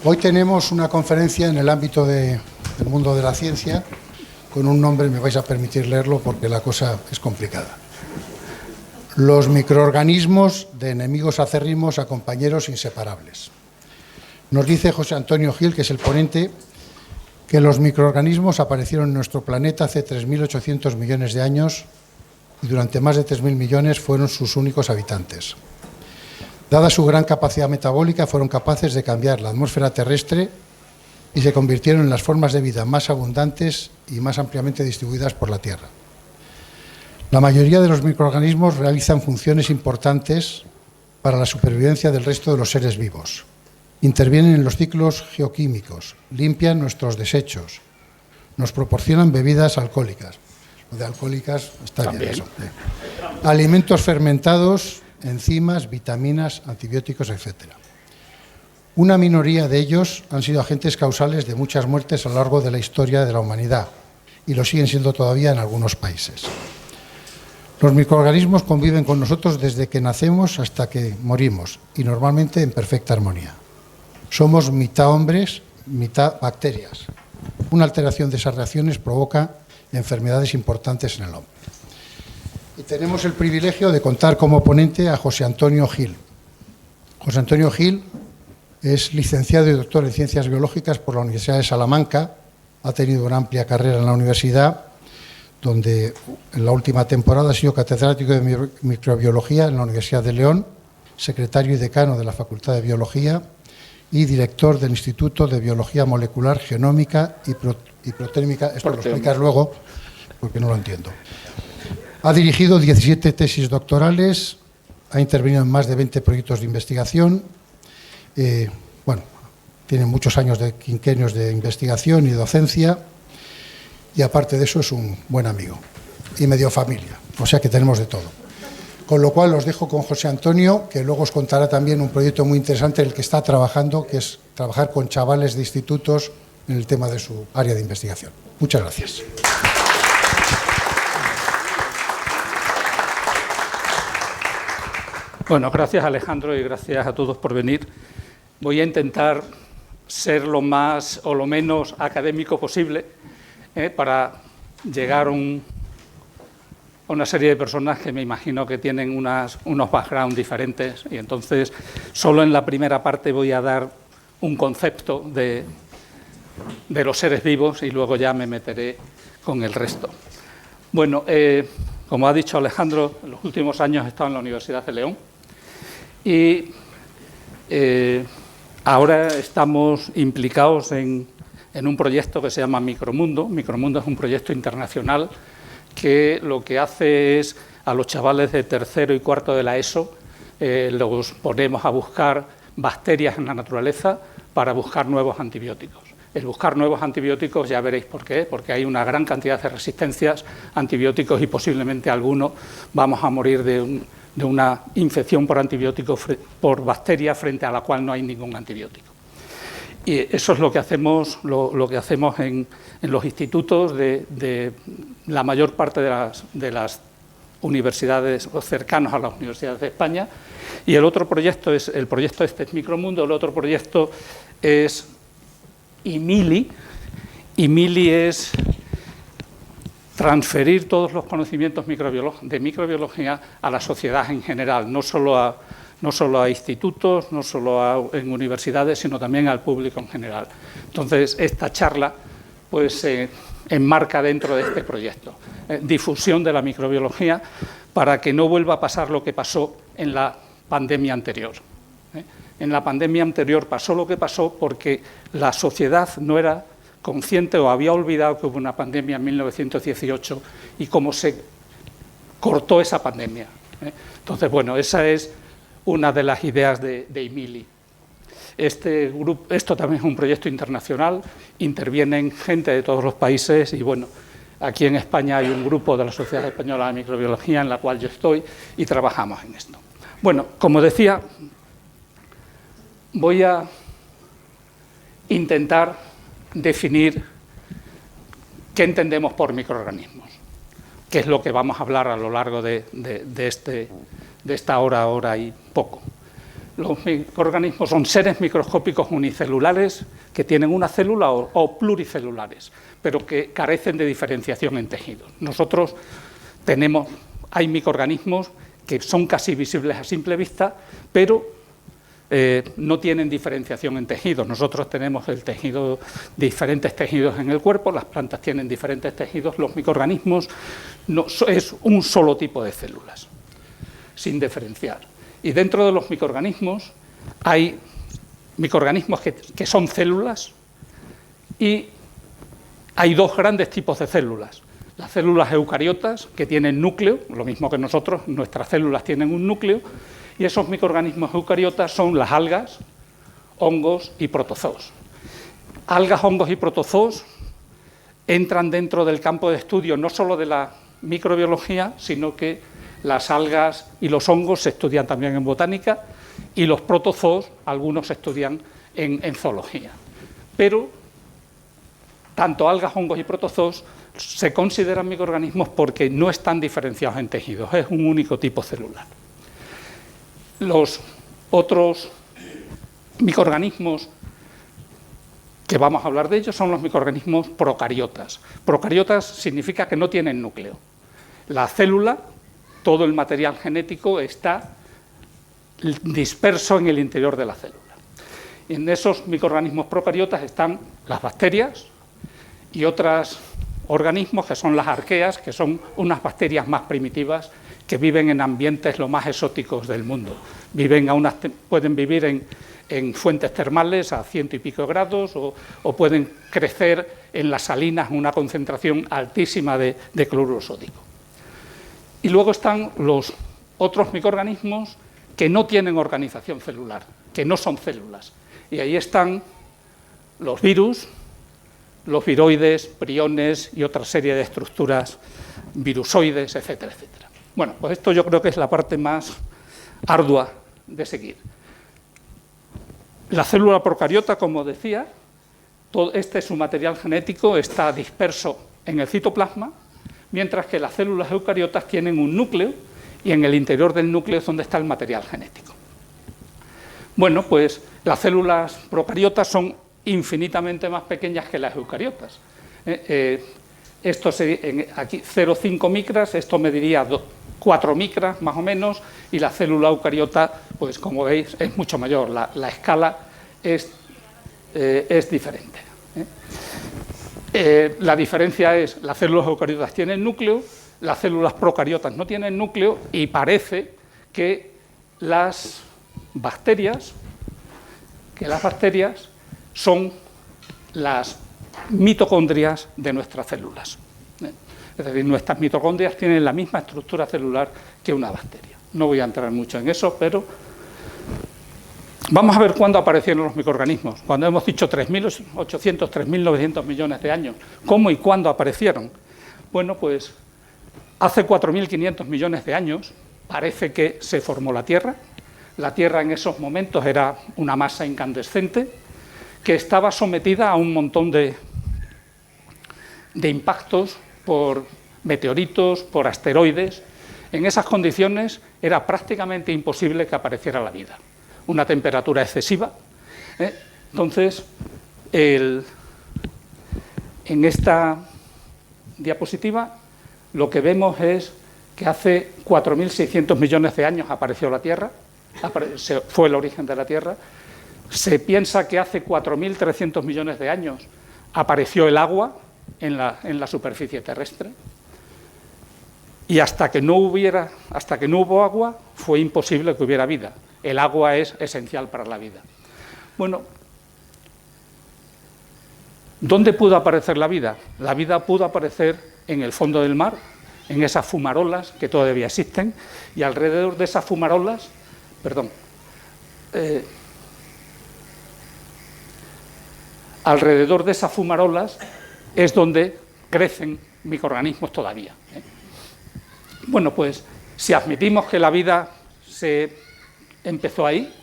Hoy tenemos una conferencia en el ámbito del mundo de la ciencia con un nombre, me vais a permitir leerlo porque la cosa es complicada. Los microorganismos de enemigos acérrimos a compañeros inseparables. Nos dice José Antonio Gil, que es el ponente, que los microorganismos aparecieron en nuestro planeta hace 3.800 millones de años y durante más de 3.000 millones fueron sus únicos habitantes. Dada su gran capacidad metabólica, fueron capaces de cambiar la atmósfera terrestre y se convirtieron en las formas de vida más abundantes y más ampliamente distribuidas por la Tierra. La mayoría de los microorganismos realizan funciones importantes para la supervivencia del resto de los seres vivos. Intervienen en los ciclos geoquímicos, limpian nuestros desechos, nos proporcionan bebidas alcohólicas. Lo de alcohólicas está bien eso. Alimentos fermentados, enzimas, vitaminas, antibióticos, etc. Una minoría de ellos han sido agentes causales de muchas muertes a lo largo de la historia de la humanidad y lo siguen siendo todavía en algunos países. Los microorganismos conviven con nosotros desde que nacemos hasta que morimos y normalmente en perfecta armonía. Somos mitad hombres, mitad bacterias. Una alteración de esas reacciones provoca enfermedades importantes en el hombre. Y tenemos el privilegio de contar como ponente a José Antonio Gil. José Antonio Gil es licenciado y doctor en Ciencias Biológicas por la Universidad de Salamanca. Ha tenido una amplia carrera en la universidad, donde en la última temporada ha sido catedrático de microbiología en la Universidad de León, secretario y decano de la Facultad de Biología y director del Instituto de Biología Molecular, Genómica y Proteómica. Esto lo explicas luego, porque no lo entiendo. Ha dirigido 17 tesis doctorales, ha intervenido en más de 20 proyectos de investigación. Tiene muchos años de quinquenios de investigación y docencia, y aparte de eso es un buen amigo y medio familia, o sea que tenemos de todo. Con lo cual os dejo con José Antonio, que luego os contará también un proyecto muy interesante en el que está trabajando, que es trabajar con chavales de institutos en el tema de su área de investigación. Muchas gracias. Bueno, gracias Alejandro y gracias a todos por venir. Voy a intentar ser lo más o lo menos académico posible para llegar a una serie de personas que me imagino que tienen unos backgrounds diferentes, y entonces solo en la primera parte voy a dar un concepto de los seres vivos y luego ya me meteré con el resto. Bueno, como ha dicho Alejandro, en los últimos años he estado en la Universidad de León y ahora estamos implicados en un proyecto que se llama Micromundo. Micromundo es un proyecto internacional que lo que hace es a los chavales de tercero y cuarto de la ESO los ponemos a buscar bacterias en la naturaleza para buscar nuevos antibióticos. El buscar nuevos antibióticos ya veréis por qué, porque hay una gran cantidad de resistencias a antibióticos y posiblemente algunos vamos a morir de una infección por antibióticos, por bacterias frente a la cual no hay ningún antibiótico. Y eso es lo que hacemos, lo que hacemos en los institutos de la mayor parte de las universidades o cercanos a las universidades de España. Y el otro proyecto es el proyecto Micromundo. El otro proyecto es IMILI. IMILI es transferir todos los conocimientos de microbiología a la sociedad en general, no solo a institutos, no solo en universidades, sino también al público en general. Entonces, esta charla pues, se enmarca dentro de este proyecto. Difusión de la microbiología para que no vuelva a pasar lo que pasó en la pandemia anterior. En la pandemia anterior pasó lo que pasó porque la sociedad no era consciente o había olvidado que hubo una pandemia en 1918 y cómo se cortó esa pandemia. Entonces, bueno, esa es una de las ideas de IMILI. Esto también es un proyecto internacional, intervienen gente de todos los países y, bueno, aquí en España hay un grupo de la Sociedad Española de Microbiología en la cual yo estoy y trabajamos en esto. Bueno, como decía, voy a intentar definir qué entendemos por microorganismos, que es lo que vamos a hablar a lo largo de esta hora y poco. Los microorganismos son seres microscópicos unicelulares que tienen una célula o pluricelulares, pero que carecen de diferenciación en tejidos. Nosotros hay microorganismos que son casi visibles a simple vista, pero no tienen diferenciación en tejidos. Nosotros tenemos diferentes tejidos en el cuerpo, las plantas tienen diferentes tejidos, los microorganismos es un solo tipo de células, sin diferenciar. Y dentro de los microorganismos hay microorganismos que son células y hay dos grandes tipos de células. Las células eucariotas, que tienen núcleo, lo mismo que nosotros, nuestras células tienen un núcleo, y esos microorganismos eucariotas son las algas, hongos y protozoos. Algas, hongos y protozoos entran dentro del campo de estudio no solo de la microbiología, sino que las algas y los hongos se estudian también en botánica y los protozoos, algunos se estudian en zoología. Pero tanto algas, hongos y protozoos se consideran microorganismos porque no están diferenciados en tejidos, es un único tipo celular. Los otros microorganismos que vamos a hablar de ellos son los microorganismos procariotas. Procariotas significa que no tienen núcleo. La célula, todo el material genético está disperso en el interior de la célula. Y en esos microorganismos procariotas están las bacterias y otros organismos que son las arqueas, que son unas bacterias más primitivas que viven en ambientes lo más exóticos del mundo. Pueden vivir en fuentes termales a 100 y pico grados o pueden crecer en las salinas a una concentración altísima de cloruro sódico. Y luego están los otros microorganismos que no tienen organización celular, que no son células. Y ahí están los virus, los viroides, priones y otra serie de estructuras virusoides, etcétera, etcétera. Bueno, pues esto yo creo que es la parte más ardua de seguir. La célula procariota, como decía, su material genético está disperso en el citoplasma, mientras que las células eucariotas tienen un núcleo y en el interior del núcleo es donde está el material genético. Bueno, pues las células procariotas son infinitamente más pequeñas que las eucariotas. Esto aquí 0,5 micras, esto mediría 4 micras más o menos, y la célula eucariota, pues como veis, es mucho mayor, la escala es diferente. La diferencia es, las células eucariotas tienen núcleo, las células procariotas no tienen núcleo, y parece que las bacterias son las mitocondrias de nuestras células. Es decir, nuestras mitocondrias tienen la misma estructura celular que una bacteria. No voy a entrar mucho en eso, pero vamos a ver cuándo aparecieron los microorganismos. Cuando hemos dicho 3.800, 3.900 millones de años, ¿cómo y cuándo aparecieron? Bueno, pues hace 4.500 millones de años parece que se formó la Tierra. La Tierra en esos momentos era una masa incandescente que estaba sometida a un montón de impactos por meteoritos, por asteroides. En esas condiciones era prácticamente imposible que apareciera la vida. Una temperatura excesiva. Entonces, en esta diapositiva lo que vemos es que hace 4.600 millones de años apareció la Tierra, fue el origen de la Tierra. Se piensa que hace 4.300 millones de años apareció el agua en la superficie terrestre, y hasta que no hubo agua fue imposible que hubiera vida. El agua es esencial para la vida. Bueno, ¿dónde pudo aparecer la vida? La vida pudo aparecer en el fondo del mar, en esas fumarolas que todavía existen, y alrededor de esas fumarolas, alrededor de esas fumarolas es donde crecen microorganismos todavía. Bueno, pues si admitimos que la vida se empezó ahí,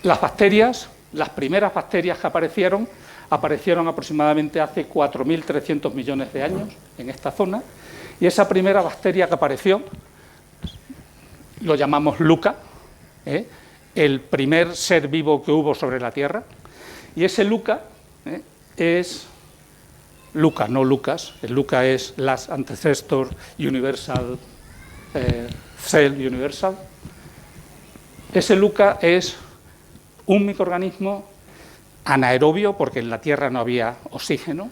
las bacterias, las primeras bacterias que aparecieron aproximadamente hace 4.300 millones de años en esta zona, y esa primera bacteria que apareció, lo llamamos LUCA, el primer ser vivo que hubo sobre la Tierra, y ese LUCA es LUCA, no Lucas. El LUCA es Last Ancestor Universal Cell Universal. Ese LUCA es un microorganismo anaerobio, porque en la Tierra no había oxígeno,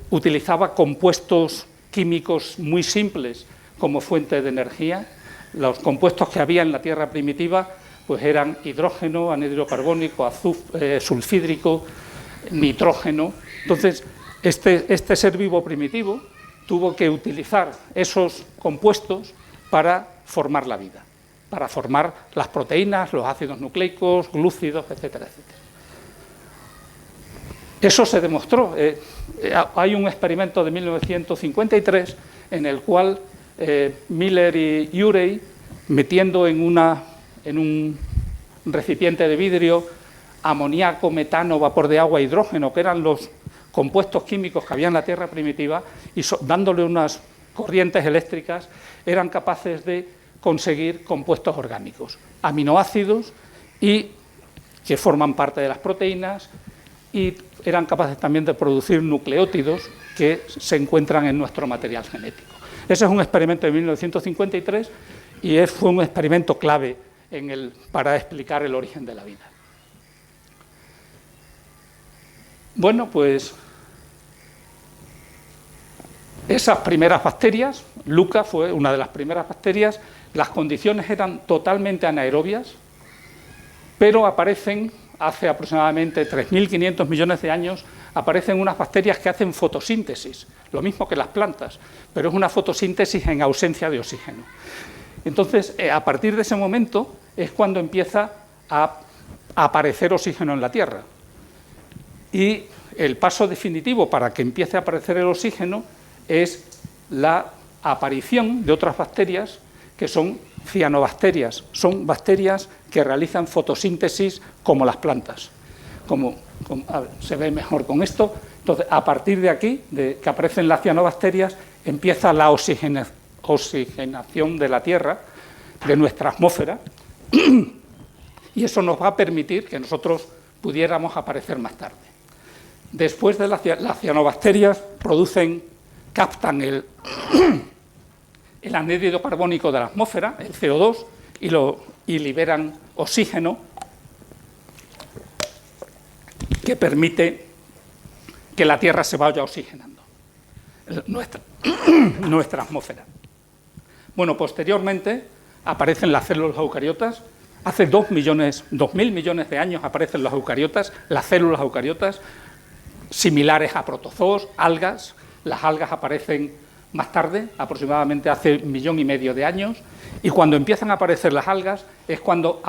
utilizaba compuestos químicos muy simples como fuente de energía. Los compuestos que había en la Tierra primitiva pues eran hidrógeno, anhídrido carbónico, sulfídrico, nitrógeno. Entonces, este ser vivo primitivo tuvo que utilizar esos compuestos para formar la vida, para formar las proteínas, los ácidos nucleicos, glúcidos, etcétera, etcétera. Eso se demostró. Hay un experimento de 1953 en el cual Miller y Urey, metiendo en un recipiente de vidrio amoníaco, metano, vapor de agua, hidrógeno, que eran los compuestos químicos que había en la Tierra primitiva, y dándole unas corrientes eléctricas, eran capaces de conseguir compuestos orgánicos, aminoácidos, y que forman parte de las proteínas, y eran capaces también de producir nucleótidos que se encuentran en nuestro material genético. Ese es un experimento de 1953 y fue un experimento clave para explicar el origen de la vida. Bueno, pues esas primeras bacterias, LUCA fue una de las primeras bacterias, las condiciones eran totalmente anaerobias, pero aparecen, hace aproximadamente 3.500 millones de años, aparecen unas bacterias que hacen fotosíntesis, lo mismo que las plantas, pero es una fotosíntesis en ausencia de oxígeno. Entonces, a partir de ese momento es cuando empieza a aparecer oxígeno en la Tierra. Y el paso definitivo para que empiece a aparecer el oxígeno es la aparición de otras bacterias que son cianobacterias. Son bacterias que realizan fotosíntesis como las plantas. A ver, se ve mejor con esto. Entonces, a partir de aquí, de que aparecen las cianobacterias, empieza la oxigenación de la Tierra, de nuestra atmósfera, y eso nos va a permitir que nosotros pudiéramos aparecer más tarde. Después de las cianobacterias captan el anhídrido carbónico de la atmósfera, el CO2, y liberan oxígeno, que permite que la Tierra se vaya oxigenando, nuestra atmósfera. Bueno, posteriormente aparecen las células eucariotas. Hace 2.000 millones de años aparecen las células eucariotas, similares a protozoos, algas. Las algas aparecen más tarde, aproximadamente hace 1,5 millones de años, y cuando empiezan a aparecer las algas es cuando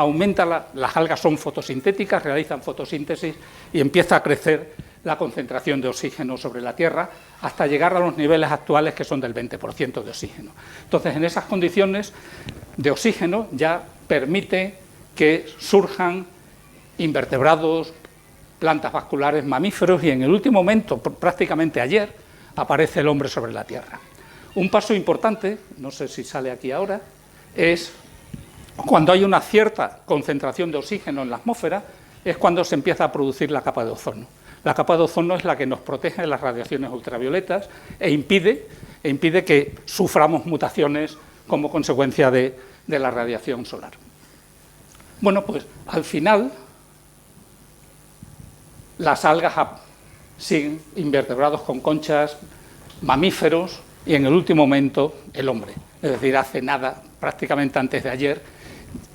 las algas son fotosintéticas, realizan fotosíntesis y empieza a crecer la concentración de oxígeno sobre la Tierra hasta llegar a los niveles actuales, que son del 20% de oxígeno. Entonces, en esas condiciones de oxígeno ya permite que surjan invertebrados, plantas vasculares, mamíferos, y en el último momento, prácticamente ayer, aparece el hombre sobre la Tierra. Un paso importante, no sé si sale aquí ahora, es cuando hay una cierta concentración de oxígeno en la atmósfera, es cuando se empieza a producir la capa de ozono. La capa de ozono es la que nos protege de las radiaciones ultravioletas e impide que suframos mutaciones como consecuencia de la radiación solar. Bueno, pues al final las algas siguen, invertebrados con conchas, mamíferos, y en el último momento el hombre. Es decir, hace nada, prácticamente antes de ayer,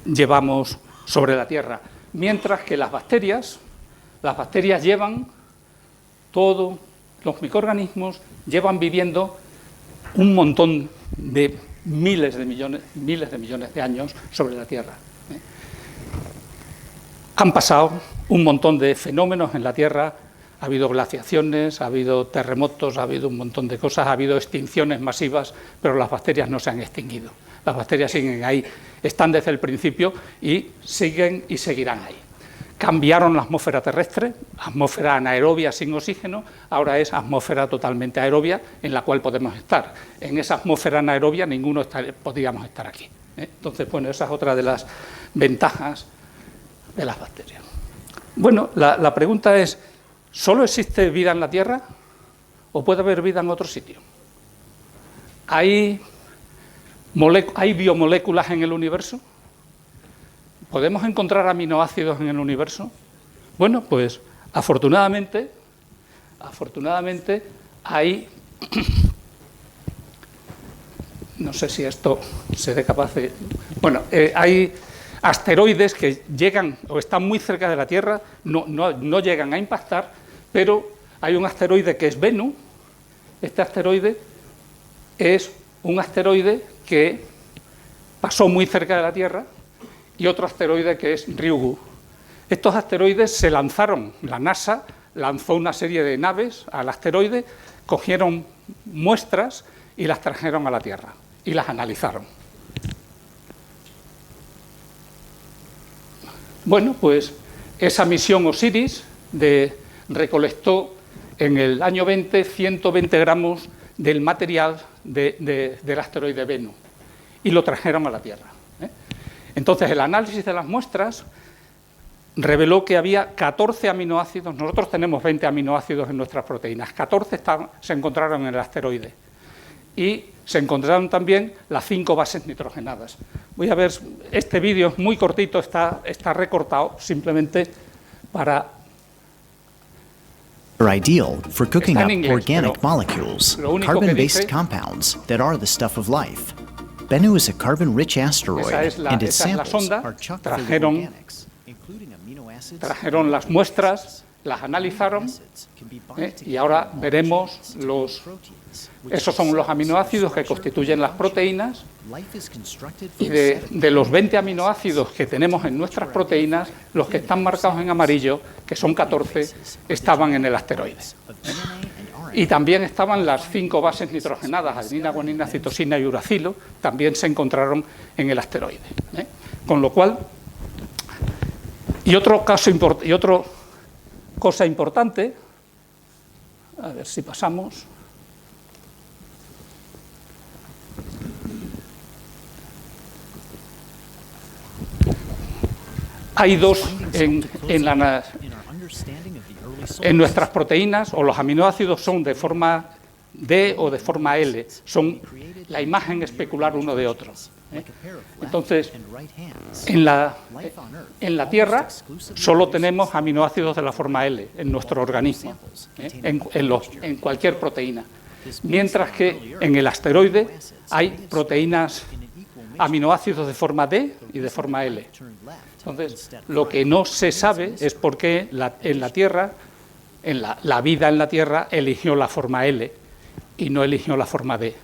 llevamos sobre la Tierra. Mientras que las bacterias llevan, todos los microorganismos llevan viviendo un montón de miles de millones de años sobre la Tierra. Han pasado un montón de fenómenos en la Tierra. Ha habido glaciaciones, ha habido terremotos, ha habido un montón de cosas, ha habido extinciones masivas, pero las bacterias no se han extinguido. Las bacterias siguen ahí, están desde el principio y siguen y seguirán ahí. Cambiaron la atmósfera terrestre, atmósfera anaerobia sin oxígeno, ahora es atmósfera totalmente aerobia en la cual podemos estar. En esa atmósfera anaerobia ninguno podríamos estar aquí. Entonces, bueno, esa es otra de las ventajas de las bacterias. Bueno, la pregunta es, ¿solo existe vida en la Tierra o puede haber vida en otro sitio? ¿Hay biomoléculas en el universo? ¿Podemos encontrar aminoácidos en el universo? Bueno, pues afortunadamente hay... No sé si esto seré capaz de... Bueno, hay asteroides que llegan o están muy cerca de la Tierra, no llegan a impactar, pero hay un asteroide que es Bennu. Este asteroide es un asteroide que pasó muy cerca de la Tierra, y otro asteroide que es Ryugu. Estos asteroides se lanzaron, la NASA lanzó una serie de naves al asteroide, cogieron muestras y las trajeron a la Tierra y las analizaron. Bueno, pues esa misión Osiris recolectó en el año 20 120 gramos del material del asteroide Bennu y lo trajeron a la Tierra. Entonces, el análisis de las muestras reveló que había 14 aminoácidos. Nosotros tenemos 20 aminoácidos en nuestras proteínas, 14 se encontraron en el asteroide. Y se encontraron también las 5 bases nitrogenadas. Voy a ver, este vídeo es muy cortito, está recortado simplemente para... Are ideal for cooking Está up en inglés, organic pero molecules, lo único que carbon-based dice- compounds that are the stuff of life. Bennu is a carbon-rich asteroid, Esa es la- and its esa es la samples sonda. are chock full of Trajeron- organics, including amino acids, Trajeron las muestras, las analizaron, y ahora veremos esos son los aminoácidos que constituyen las proteínas, y de los 20 aminoácidos que tenemos en nuestras proteínas, los que están marcados en amarillo, que son 14, estaban en el asteroide. Y también estaban las 5 bases nitrogenadas, adenina, guanina, citosina y uracilo, también se encontraron en el asteroide. Con lo cual, y otra cosa importante, a ver si pasamos. Hay dos en nuestras proteínas, o los aminoácidos son de forma D o de forma L, son la imagen especular uno de otro. Entonces, en la Tierra solo tenemos aminoácidos de la forma L en nuestro organismo, en cualquier proteína, mientras que en el asteroide hay proteínas, aminoácidos de forma D y de forma L. Entonces, lo que no se sabe es por qué en la Tierra, la vida en la Tierra eligió la forma L y no eligió la forma D.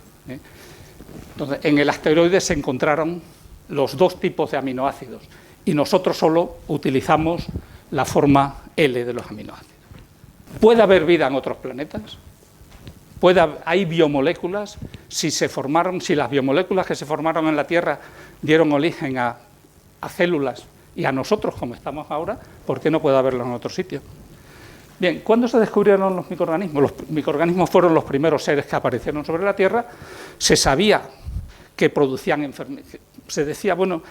Entonces, en el asteroide se encontraron los dos tipos de aminoácidos y nosotros solo utilizamos la forma L de los aminoácidos. ¿Puede haber vida en otros planetas? ¿Hay biomoléculas? Si las biomoléculas que se formaron en la Tierra dieron origen a células y a nosotros, como estamos ahora, ¿por qué no puede haberlo en otro sitio? Bien, ¿cuándo se descubrieron los microorganismos? Los microorganismos fueron los primeros seres que aparecieron sobre la Tierra. Se sabía que producían enfermedades. Se decía, bueno,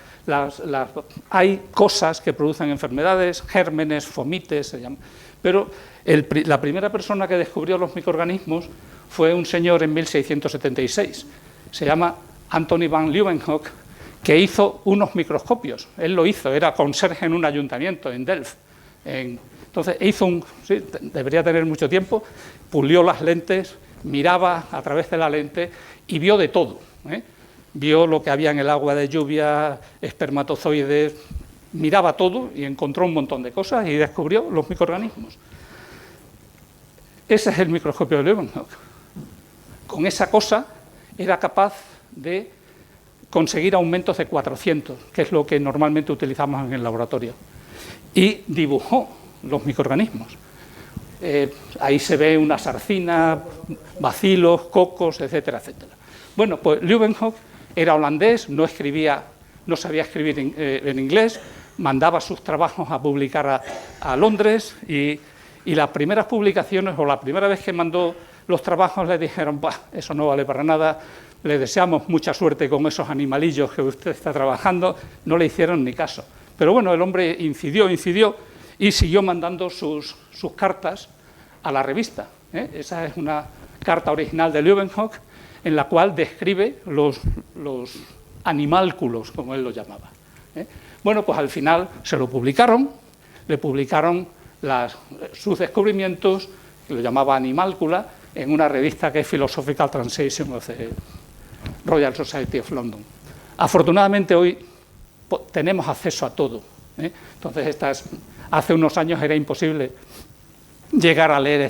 hay cosas que producen enfermedades, gérmenes, fomites, se llama. Pero la primera persona que descubrió los microorganismos fue un señor en 1676. Se llama Anthony van Leeuwenhoek, que hizo unos microscopios. Él lo hizo, era conserje en un ayuntamiento en Delft. Entonces debería tener mucho tiempo, pulió las lentes, miraba a través de la lente y vio de todo. Vio lo que había en el agua de lluvia, espermatozoides, miraba todo y encontró un montón de cosas y descubrió los microorganismos. Ese es el microscopio de Leeuwenhoek. Con esa cosa era capaz de conseguir aumentos de 400, que es lo que normalmente utilizamos en el laboratorio, y dibujó los microorganismos. Ahí se ve una sarcina, bacilos, cocos, etcétera, etcétera. Bueno, pues Leeuwenhoek era holandés, no sabía escribir en inglés, mandaba sus trabajos a publicar a Londres y las primeras publicaciones, o la primera vez que mandó los trabajos, le dijeron, eso no vale para nada, le deseamos mucha suerte con esos animalillos que usted está trabajando, no le hicieron ni caso. Pero bueno, el hombre incidió y siguió mandando sus cartas a la revista. Esa es una carta original de Leeuwenhoek en la cual describe los animálculos, como él lo llamaba. Bueno, pues al final se lo publicaron, le publicaron sus descubrimientos, que lo llamaba Animálcula, en una revista que es Philosophical Translation of the Royal Society of London. Afortunadamente hoy tenemos acceso a todo. Entonces, hace unos años era imposible llegar a leer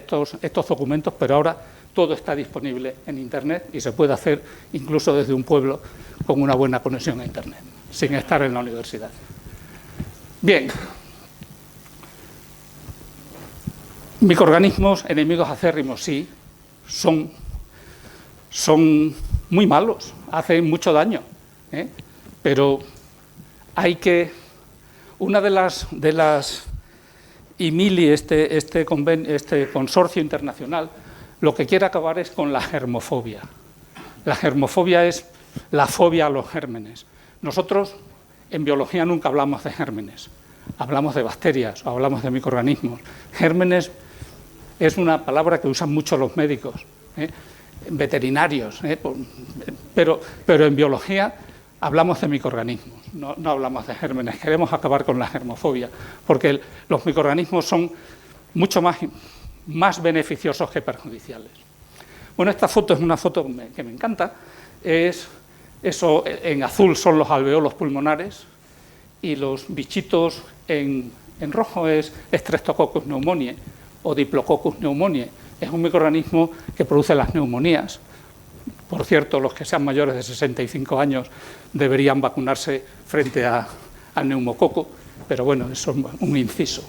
estos documentos, pero ahora todo está disponible en Internet y se puede hacer incluso desde un pueblo con una buena conexión a Internet, sin estar en la universidad. Bien. Microorganismos enemigos acérrimos, sí, son muy malos, hacen mucho daño, pero hay que... Una de las IMILI, este consorcio internacional, lo que quiere acabar es con la germofobia. La germofobia es la fobia a los gérmenes. Nosotros en biología nunca hablamos de gérmenes, hablamos de bacterias o hablamos de microorganismos. Gérmenes es una palabra que usan mucho los médicos, veterinarios, pero en biología hablamos de microorganismos, no hablamos de gérmenes. Queremos acabar con la germofobia, porque los microorganismos son mucho más beneficiosos que perjudiciales. Bueno, esta foto es una foto que me encanta. Eso en azul son los alveolos pulmonares y los bichitos en rojo es Streptococcus pneumoniae o Diplococcus pneumoniae. Es un microorganismo que produce las neumonías. Por cierto, los que sean mayores de 65 años deberían vacunarse frente al neumococo, pero bueno, eso es un inciso.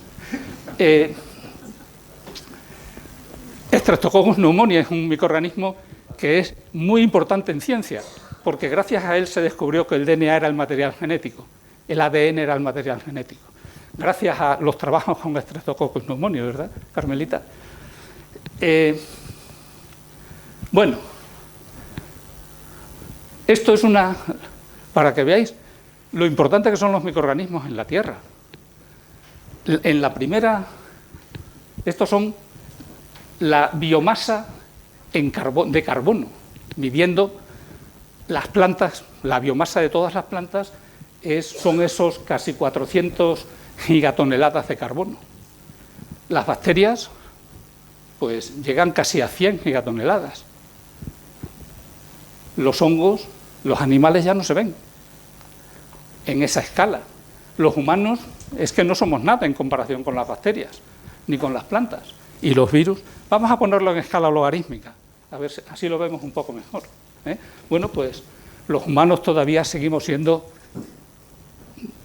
Streptococcus pneumoniae es un microorganismo que es muy importante en ciencia, porque gracias a él se descubrió que el DNA era el material genético, el ADN era el material genético. Gracias a los trabajos con Streptococcus pneumoniae, ¿verdad, Carmelita? Bueno, esto es para que veáis lo importante que son los microorganismos en la Tierra. En la primera, estos son la biomasa de carbono, midiendo las plantas, la biomasa de todas las plantas son esos casi 400 gigatoneladas de carbono. Las bacterias, pues llegan casi a 100 gigatoneladas. Los hongos, los animales ya no se ven en esa escala. Los humanos es que no somos nada en comparación con las bacterias, ni con las plantas. Y los virus, vamos a ponerlo en escala logarítmica, a ver si así lo vemos un poco mejor. Bueno, pues los humanos todavía seguimos siendo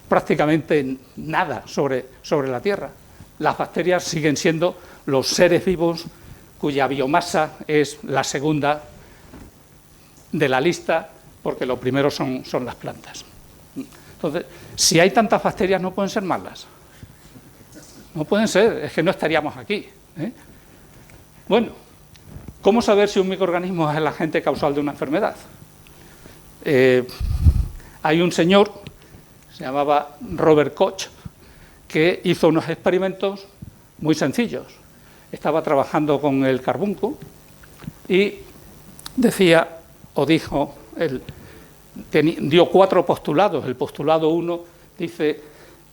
prácticamente nada sobre la Tierra. Las bacterias siguen siendo los seres vivos cuya biomasa es la segunda de la lista, porque lo primero son las plantas. Entonces, si hay tantas bacterias, no pueden ser malas. No pueden ser, es que no estaríamos aquí. Bueno, ¿cómo saber si un microorganismo es el agente causal de una enfermedad? Hay un señor, se llamaba Robert Koch, que hizo unos experimentos muy sencillos. Estaba trabajando con el carbunco y dio 4 postulados. El postulado 1 dice: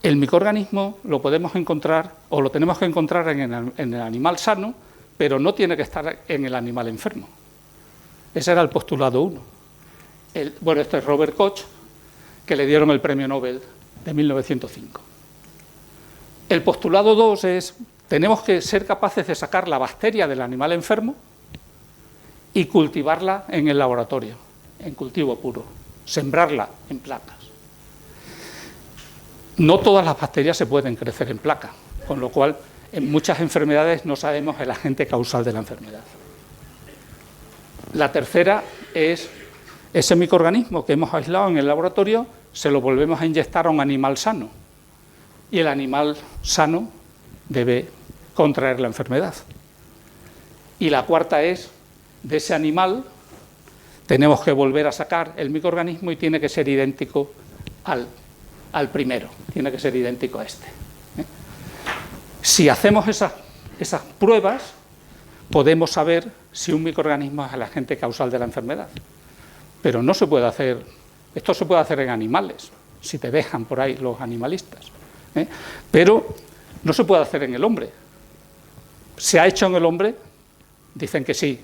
el microorganismo lo podemos encontrar o lo tenemos que encontrar en el animal sano, pero no tiene que estar en el animal enfermo. Ese era el postulado 1. Bueno, este es Robert Koch, que le dieron el premio Nobel de 1905. El postulado 2 es: tenemos que ser capaces de sacar la bacteria del animal enfermo y cultivarla en el laboratorio, en cultivo puro, sembrarla en placas. No todas las bacterias se pueden crecer en placa, con lo cual en muchas enfermedades no sabemos el agente causal de la enfermedad. La tercera es: ese microorganismo que hemos aislado en el laboratorio se lo volvemos a inyectar a un animal sano y el animal sano debe contraer la enfermedad. Y la cuarta es: de ese animal tenemos que volver a sacar el microorganismo y tiene que ser idéntico al primero, tiene que ser idéntico a este. Si hacemos esas pruebas, podemos saber si un microorganismo es el agente causal de la enfermedad. Pero no se puede hacer, esto se puede hacer en animales, si te dejan por ahí los animalistas, pero no se puede hacer en el hombre. ¿Se ha hecho en el hombre? Dicen que sí.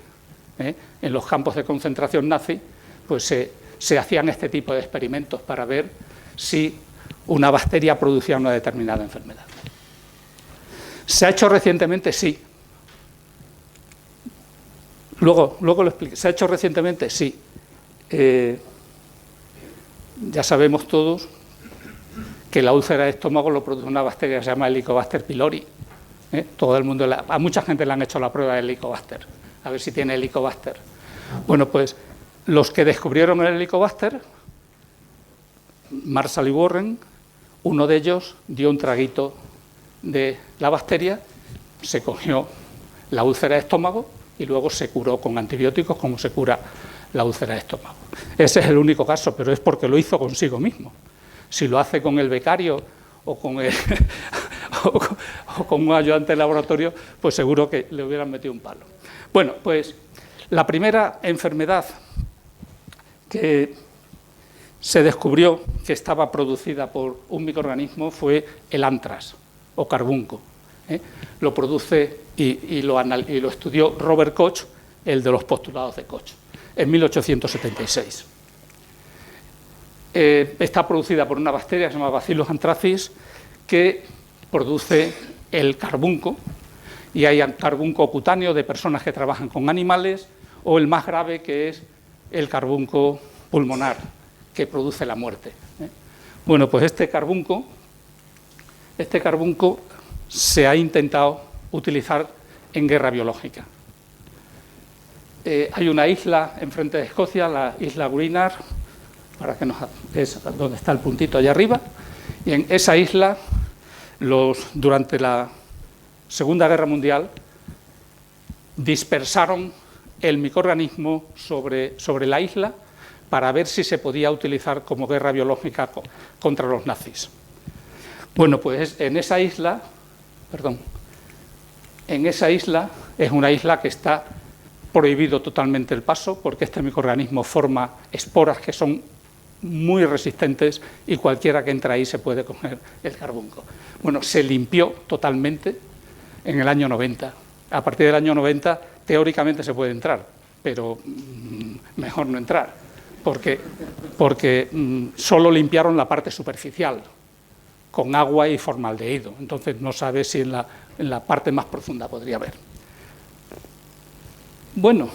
En los campos de concentración nazi, pues se hacían este tipo de experimentos para ver si una bacteria producía una determinada enfermedad. ¿Se ha hecho recientemente? Sí. Luego lo explico. ¿Se ha hecho recientemente? Sí. Ya sabemos todos que la úlcera de estómago lo produce una bacteria que se llama Helicobacter pylori. Todo el mundo, a mucha gente le han hecho la prueba de Helicobacter, a ver si tiene Helicobacter. Bueno, pues los que descubrieron el Helicobacter, Marshall y Warren, uno de ellos dio un traguito de la bacteria, se cogió la úlcera de estómago y luego se curó con antibióticos como se cura la úlcera de estómago. Ese es el único caso, pero es porque lo hizo consigo mismo. Si lo hace con el becario o con un ayudante de laboratorio, pues seguro que le hubieran metido un palo. Bueno, pues la primera enfermedad que se descubrió que estaba producida por un microorganismo fue el anthrax o carbunco. Lo produce y lo estudió Robert Koch, el de los postulados de Koch, en 1876. Está producida por una bacteria que se llama Bacillus anthracis, que produce el carbunco, y hay carbunco cutáneo de personas que trabajan con animales, o el más grave, que es el carbunco pulmonar, que produce la muerte. Bueno, pues este carbunco se ha intentado utilizar en guerra biológica. Hay una isla enfrente de Escocia, la isla Greenar, es donde está el puntito allá arriba, y en esa isla, durante la Segunda Guerra Mundial, dispersaron el microorganismo sobre la isla para ver si se podía utilizar como guerra biológica contra los nazis. Bueno, pues en esa isla es una isla que está prohibido totalmente el paso, porque este microorganismo forma esporas que son muy resistentes y cualquiera que entra ahí se puede comer el carbunco. Bueno, se limpió totalmente en el año 90. A partir del año 90, teóricamente se puede entrar, pero mejor no entrar, porque solo limpiaron la parte superficial, con agua y formaldehído. Entonces no sabe si en la parte más profunda podría haber. Bueno,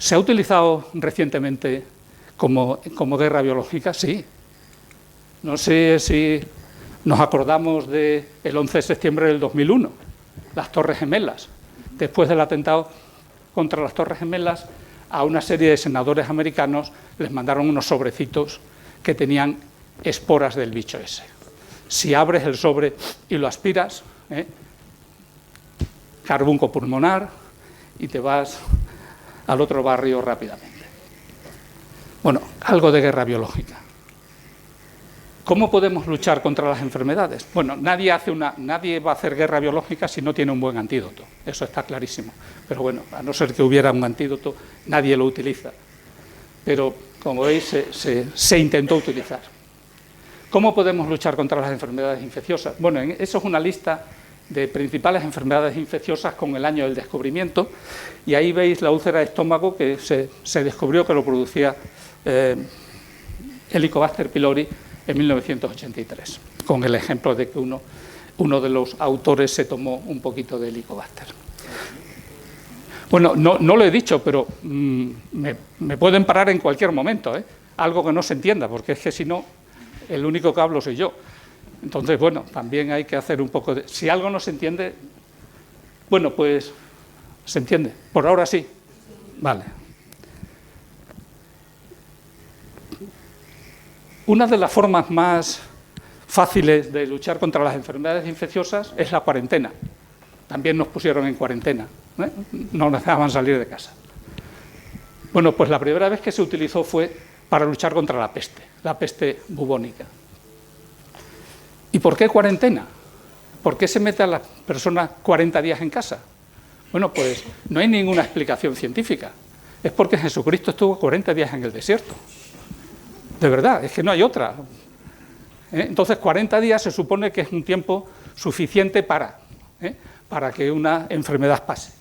¿se ha utilizado recientemente como guerra biológica? Sí. No sé si nos acordamos del 11 de septiembre del 2001, las Torres Gemelas. Después del atentado contra las Torres Gemelas, a una serie de senadores americanos les mandaron unos sobrecitos que tenían esporas del bicho ese. Si abres el sobre y lo aspiras, carbunco pulmonar, y te vas al otro barrio rápidamente. Bueno, algo de guerra biológica. ¿Cómo podemos luchar contra las enfermedades? Bueno, nadie va a hacer guerra biológica si no tiene un buen antídoto, eso está clarísimo. Pero bueno, a no ser que hubiera un antídoto, nadie lo utiliza. Pero, como veis, se intentó utilizar. ¿Cómo podemos luchar contra las enfermedades infecciosas? Bueno, eso es una lista de principales enfermedades infecciosas con el año del descubrimiento, y ahí veis la úlcera de estómago, que se descubrió que lo producía Helicobacter pylori en 1983, con el ejemplo de que uno de los autores se tomó un poquito de Helicobacter. Bueno, no lo he dicho, pero me pueden parar en cualquier momento, algo que no se entienda, porque es que si no, el único que hablo soy yo. Entonces, bueno, también hay que hacer un poco de... Si algo no se entiende, bueno, pues se entiende. Por ahora sí. Vale. Una de las formas más fáciles de luchar contra las enfermedades infecciosas es la cuarentena. También nos pusieron en cuarentena, no nos dejaban salir de casa. Bueno, pues la primera vez que se utilizó fue para luchar contra la peste bubónica. ¿Y por qué cuarentena? ¿Por qué se mete a las personas 40 días en casa? Bueno, pues no hay ninguna explicación científica. Es porque Jesucristo estuvo 40 días en el desierto. De verdad, es que no hay otra. Entonces, 40 días se supone que es un tiempo suficiente para que una enfermedad pase.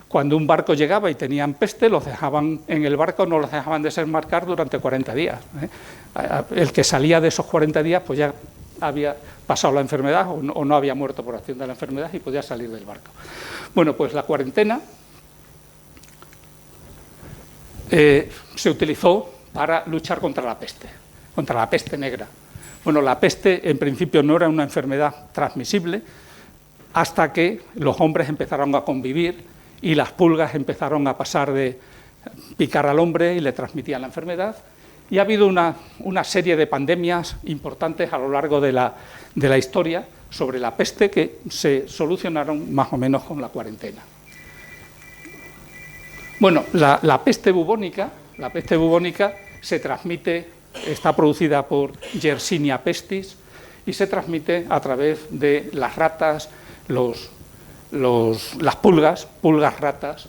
Cuando un barco llegaba y tenían peste, los dejaban en el barco, no los dejaban desembarcar durante 40 días. El que salía de esos 40 días, pues ya había pasado la enfermedad o no había muerto por acción de la enfermedad y podía salir del barco. Bueno, pues la cuarentena se utilizó para luchar contra la peste negra. Bueno, la peste en principio no era una enfermedad transmisible hasta que los hombres empezaron a convivir y las pulgas empezaron a pasar de picar al hombre y le transmitían la enfermedad. Y ha habido una serie de pandemias importantes a lo largo de la historia sobre la peste que se solucionaron más o menos con la cuarentena. Bueno, la peste bubónica se transmite, está producida por Yersinia pestis y se transmite a través de las ratas, las pulgas ratas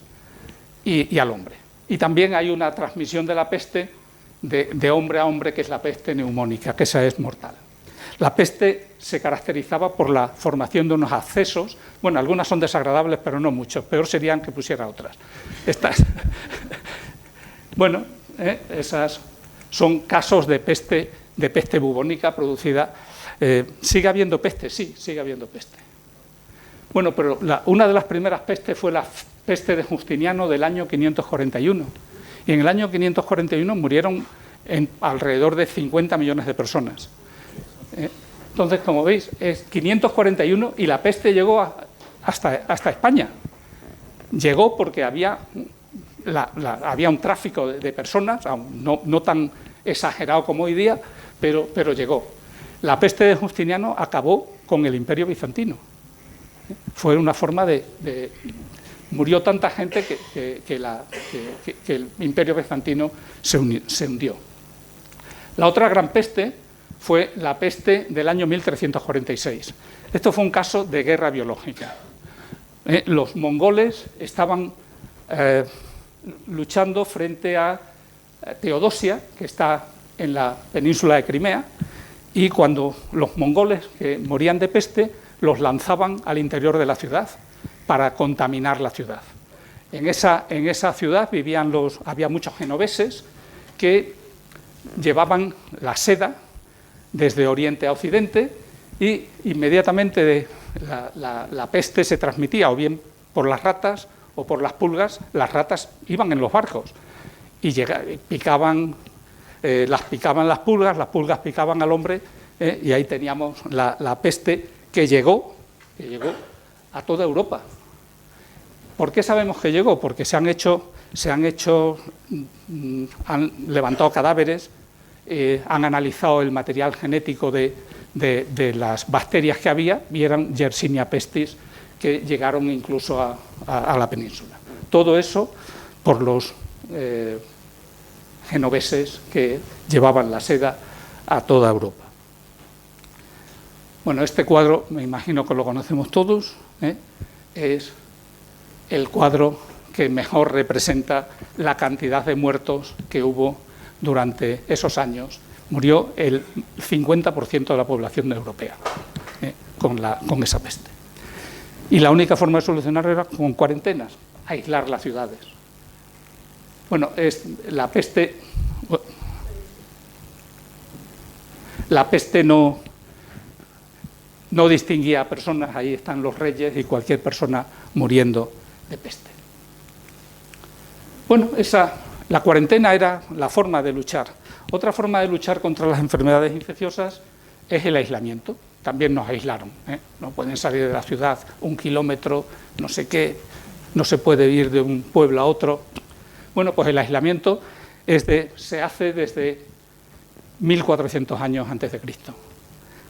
y al hombre. Y también hay una transmisión de la peste de hombre a hombre, que es la peste neumónica, que esa es mortal. La peste se caracterizaba por la formación de unos abscesos, bueno, algunas son desagradables, pero no mucho, peor serían que pusiera otras. Estas. Bueno, esas son casos de peste bubónica producida. ¿Sigue habiendo peste? Sí, sigue habiendo peste. Bueno, pero una de las primeras pestes fue la peste de Justiniano del año 541. Y en el año 541 murieron alrededor de 50 millones de personas. Entonces, como veis, es 541 y la peste llegó hasta España. Llegó porque había un tráfico de personas, no tan exagerado como hoy día, pero llegó. La peste de Justiniano acabó con el Imperio Bizantino. Fue una forma de murió tanta gente que el Imperio Bizantino se hundió. La otra gran peste fue la peste del año 1346. Esto fue un caso de guerra biológica. Los mongoles estaban luchando frente a Teodosia, que está en la península de Crimea, y cuando los mongoles que morían de peste los lanzaban al interior de la ciudad para contaminar la ciudad. En esa ciudad había muchos genoveses que llevaban la seda desde Oriente a Occidente y inmediatamente la peste se transmitía o bien por las ratas o por las pulgas. Las ratas iban en los barcos y picaban las pulgas picaban al hombre, y ahí teníamos la peste que llegó a toda Europa. ¿Por qué sabemos que llegó? Porque han levantado cadáveres, han analizado el material genético de las bacterias que había y eran Yersinia pestis que llegaron incluso a la península. Todo eso por los genoveses que llevaban la seda a toda Europa. Bueno, este cuadro, me imagino que lo conocemos todos, es el cuadro que mejor representa la cantidad de muertos que hubo durante esos años. Murió el 50% de la población europea con esa peste. Y la única forma de solucionarlo era con cuarentenas, aislar las ciudades. Bueno, la peste no distinguía a personas, ahí están los reyes y cualquier persona muriendo de peste. Bueno, la cuarentena era la forma de luchar. Otra forma de luchar contra las enfermedades infecciosas es el aislamiento. También nos aislaron, no pueden salir de la ciudad 1 kilómetro, no sé qué, no se puede ir de un pueblo a otro. Bueno, pues el aislamiento se hace desde 1400 años antes de Cristo,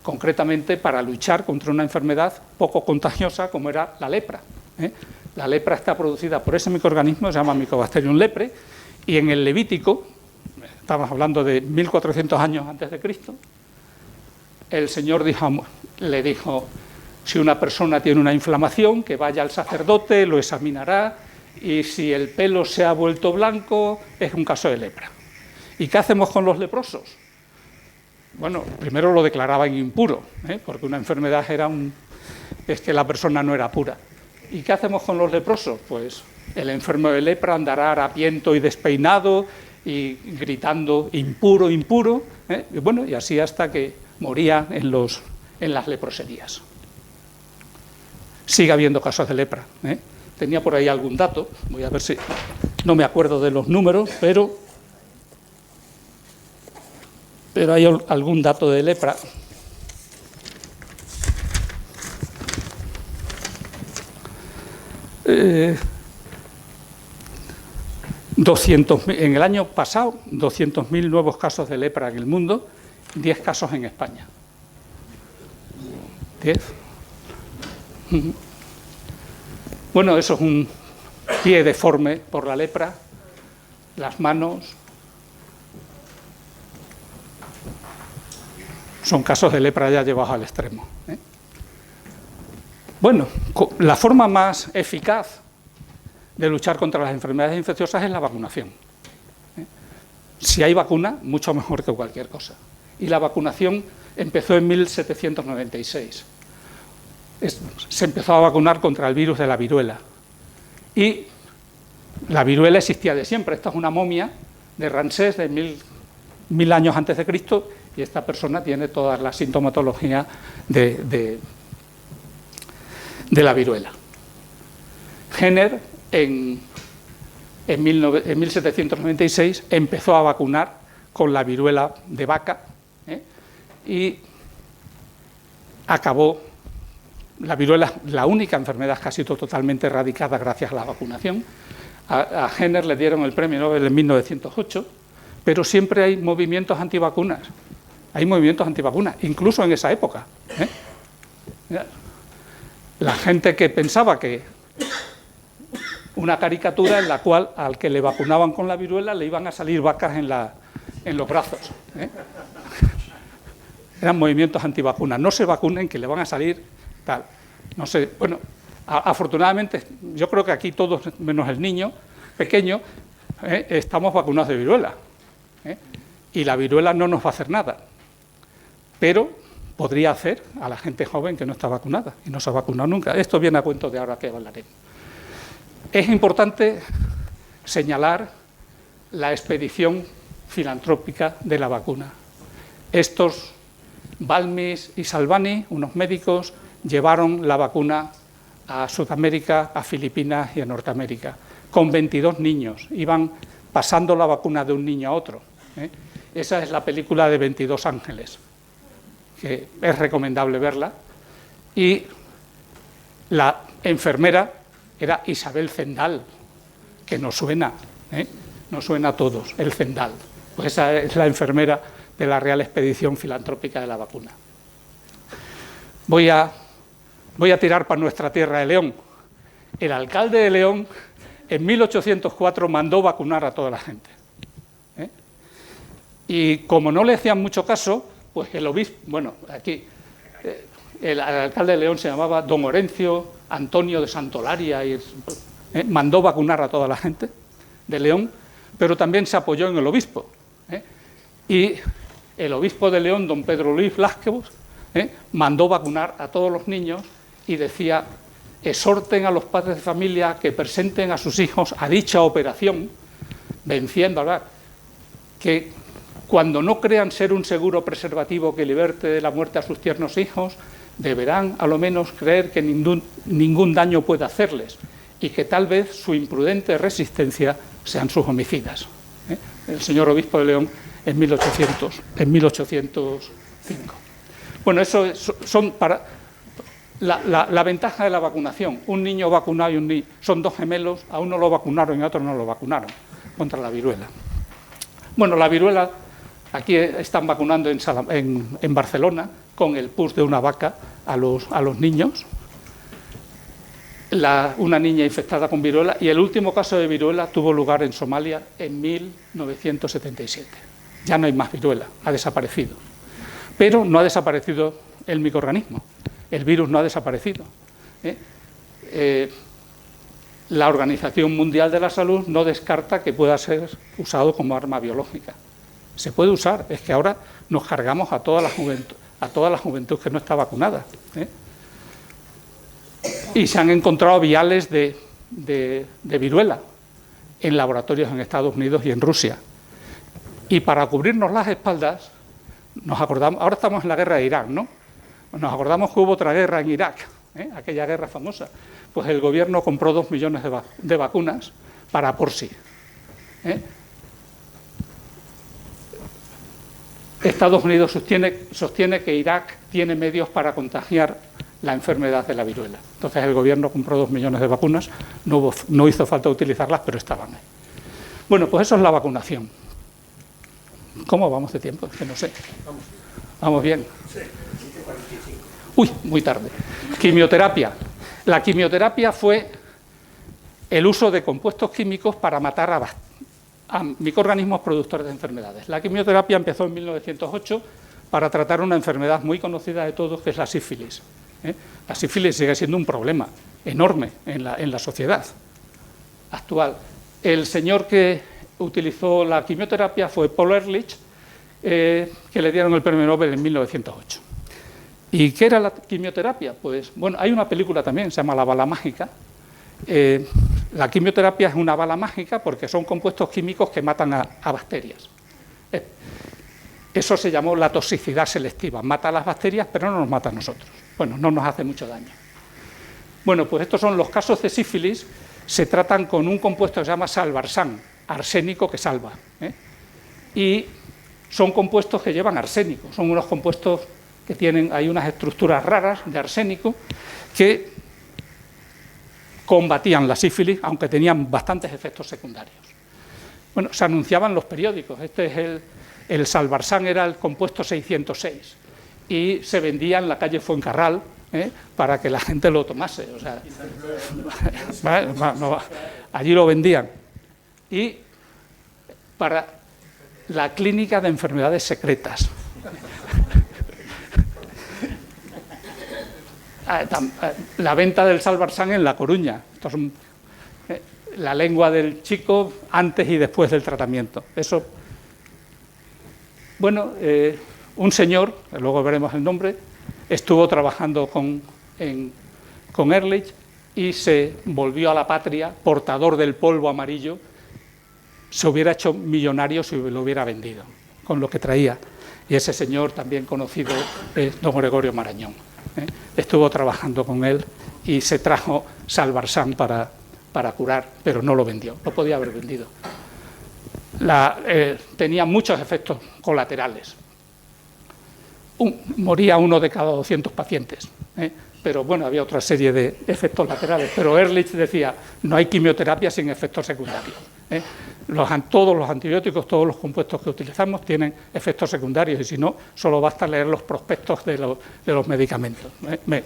concretamente para luchar contra una enfermedad poco contagiosa como era la lepra. La lepra está producida por ese microorganismo, se llama Mycobacterium leprae, Y en el Levítico, estamos hablando de 1400 años antes de Cristo, el Señor le dijo, si una persona tiene una inflamación, que vaya al sacerdote, lo examinará, y si el pelo se ha vuelto blanco, es un caso de lepra. ¿Y qué hacemos con los leprosos? Bueno, primero lo declaraban impuro, porque una enfermedad es que la persona no era pura. ¿Y qué hacemos con los leprosos? Pues el enfermo de lepra andará harapiento y despeinado y gritando impuro, impuro, y bueno, y así hasta que moría en las leproserías. Sigue habiendo casos de lepra. Tenía por ahí algún dato, voy a ver si no me acuerdo de los números, pero hay algún dato de lepra. En el año pasado, 200.000 nuevos casos de lepra en el mundo, 10 casos en España. 10. Bueno, eso es un pie deforme por la lepra, las manos. Son casos de lepra ya llevados al extremo. Bueno, la forma más eficaz de luchar contra las enfermedades infecciosas es la vacunación. Si hay vacuna, mucho mejor que cualquier cosa. Y la vacunación empezó en 1796. Se empezó a vacunar contra el virus de la viruela. Y la viruela existía de siempre. Esta es una momia de Ramsés de 1000 años antes de Cristo, y esta persona tiene toda la sintomatología de la viruela. Jenner, en 1796, empezó a vacunar con la viruela de vaca, y acabó. La viruela es la única enfermedad que ha sido totalmente erradicada gracias a la vacunación. A Jenner le dieron el premio Nobel en 1908, pero siempre hay movimientos antivacunas. Hay movimientos antivacunas, incluso en esa época. La gente que pensaba que una caricatura en la cual al que le vacunaban con la viruela le iban a salir vacas en los brazos. Eran movimientos antivacunas. No se vacunen, que le van a salir tal. No sé, bueno, afortunadamente yo creo que aquí todos, menos el niño pequeño, estamos vacunados de viruela. Y la viruela no nos va a hacer nada. Pero podría hacer a la gente joven que no está vacunada y no se ha vacunado nunca. Esto viene a cuento de ahora que hablaré. Es importante señalar la expedición filantrópica de la vacuna. Estos Balmis y Salvani, unos médicos, llevaron la vacuna a Sudamérica, a Filipinas y a Norteamérica, con 22 niños. Iban pasando la vacuna de un niño a otro. Esa es la película de 22 ángeles, que es recomendable verla. Y la enfermera era Isabel Zendal, que nos suena a todos, el Zendal. Pues esa es la enfermera de la Real Expedición Filantrópica de la Vacuna. Voy a tirar para nuestra tierra de León. El alcalde de León, en 1804, mandó vacunar a toda la gente. Y como no le hacían mucho caso, pues el obispo, bueno, aquí el alcalde de León se llamaba don Orencio Antonio de Santolaria, y mandó vacunar a toda la gente de León, pero también se apoyó en el obispo. Y el obispo de León, don Pedro Luis Blasquez, mandó vacunar a todos los niños y decía: exhorten a los padres de familia que presenten a sus hijos a dicha operación, venciendo, ¿verdad?, que cuando no crean ser un seguro preservativo que liberte de la muerte a sus tiernos hijos, deberán a lo menos creer que ningún daño puede hacerles y que tal vez su imprudente resistencia sean sus homicidas. El señor obispo de León en 1805. Bueno, eso son para la ventaja de la vacunación. Un niño vacunado y un niño son dos gemelos, a uno lo vacunaron y a otro no lo vacunaron contra la viruela. Bueno, la viruela, aquí están vacunando en Barcelona con el pus de una vaca a los niños. una niña infectada con viruela, y el último caso de viruela tuvo lugar en Somalia en 1977. Ya no hay más viruela, ha desaparecido. Pero no ha desaparecido el microorganismo, el virus no ha desaparecido. La Organización Mundial de la Salud no descarta que pueda ser usado como arma biológica. Se puede usar, es que ahora nos cargamos a toda la juventud que no está vacunada. Y se han encontrado viales de viruela en laboratorios en Estados Unidos y en Rusia. Y para cubrirnos las espaldas, nos acordamos, ahora estamos en la guerra de Irak, ¿no? Nos acordamos que hubo otra guerra en Irak, aquella guerra famosa. Pues el gobierno compró 2 millones de vacunas para por sí. Estados Unidos sostiene que Irak tiene medios para contagiar la enfermedad de la viruela. Entonces el gobierno compró 2 millones de vacunas, no hizo falta utilizarlas, pero estaban ahí. Bueno, pues eso es la vacunación. ¿Cómo vamos de tiempo? Es que no sé. ¿Vamos bien? Uy, muy tarde. Quimioterapia. La quimioterapia fue el uso de compuestos químicos para matar a microorganismos productores de enfermedades. La quimioterapia empezó en 1908 para tratar una enfermedad muy conocida de todos, que es la sífilis. La sífilis sigue siendo un problema enorme en la sociedad actual. El señor que utilizó la quimioterapia fue Paul Ehrlich, que le dieron el premio Nobel en 1908. ¿Y qué era la quimioterapia? Pues, bueno, hay una película también, se llama La bala mágica. La quimioterapia es una bala mágica porque son compuestos químicos que matan a bacterias. Eso se llamó la toxicidad selectiva. Mata a las bacterias, pero no nos mata a nosotros. Bueno, no nos hace mucho daño. Bueno, pues estos son los casos de sífilis. Se tratan con un compuesto que se llama salvarsan, arsénico que salva. Y son compuestos que llevan arsénico. Son unos compuestos que hay unas estructuras raras de arsénico que combatían la sífilis, aunque tenían bastantes efectos secundarios. Bueno, se anunciaban en los periódicos. El salvarsan era el compuesto 606 y se vendía en la calle Fuencarral para que la gente lo tomase. O sea, allí lo vendían. Y para la clínica de enfermedades secretas. La venta del salvarsan en La Coruña. Esto es la lengua del chico antes y después del tratamiento. Eso. Bueno, un señor, luego veremos el nombre, estuvo trabajando con Ehrlich y se volvió a la patria portador del polvo amarillo. Se hubiera hecho millonario si lo hubiera vendido, con lo que traía. Y ese señor, también conocido, es don Gregorio Marañón. Estuvo trabajando con él y se trajo salvarsan para curar, pero no lo vendió, lo podía haber vendido. Tenía muchos efectos colaterales. Moría 1 de cada 200 pacientes, pero bueno, había otra serie de efectos laterales. Pero Ehrlich decía, no hay quimioterapia sin efectos secundarios. Todos los antibióticos, todos los compuestos que utilizamos tienen efectos secundarios y si no, solo basta leer los prospectos de los medicamentos.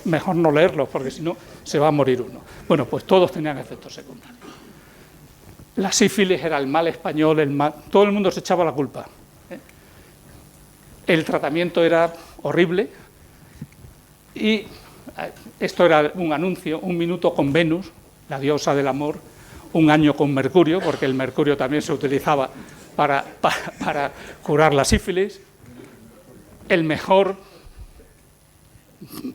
Mejor no leerlos porque si no se va a morir uno. Bueno, pues todos tenían efectos secundarios. La sífilis era el mal español, todo el mundo se echaba la culpa. El tratamiento era horrible y esto era un anuncio, 1 minuto con Venus, la diosa del amor, 1 año con Mercurio, porque el mercurio también se utilizaba para curar la sífilis. El mejor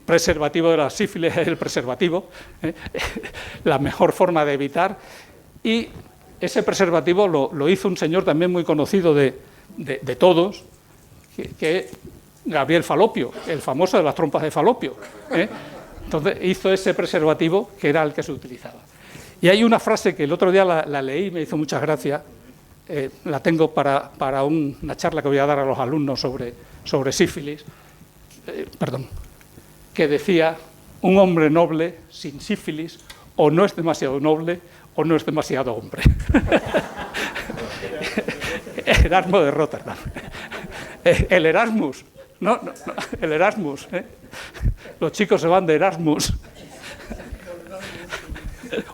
preservativo de la sífilis es el preservativo, la mejor forma de evitar. Y ese preservativo lo hizo un señor también muy conocido de todos, que es Gabriel Falopio, el famoso de las trompas de Falopio. Entonces hizo ese preservativo que era el que se utilizaba. Y hay una frase que el otro día la leí y me hizo muchas gracias, la tengo para una charla que voy a dar a los alumnos sobre sífilis, que decía, un hombre noble sin sífilis o no es demasiado noble o no es demasiado hombre. Erasmo de Rotterdam. El Erasmus, el Erasmus. Los chicos se van de Erasmus.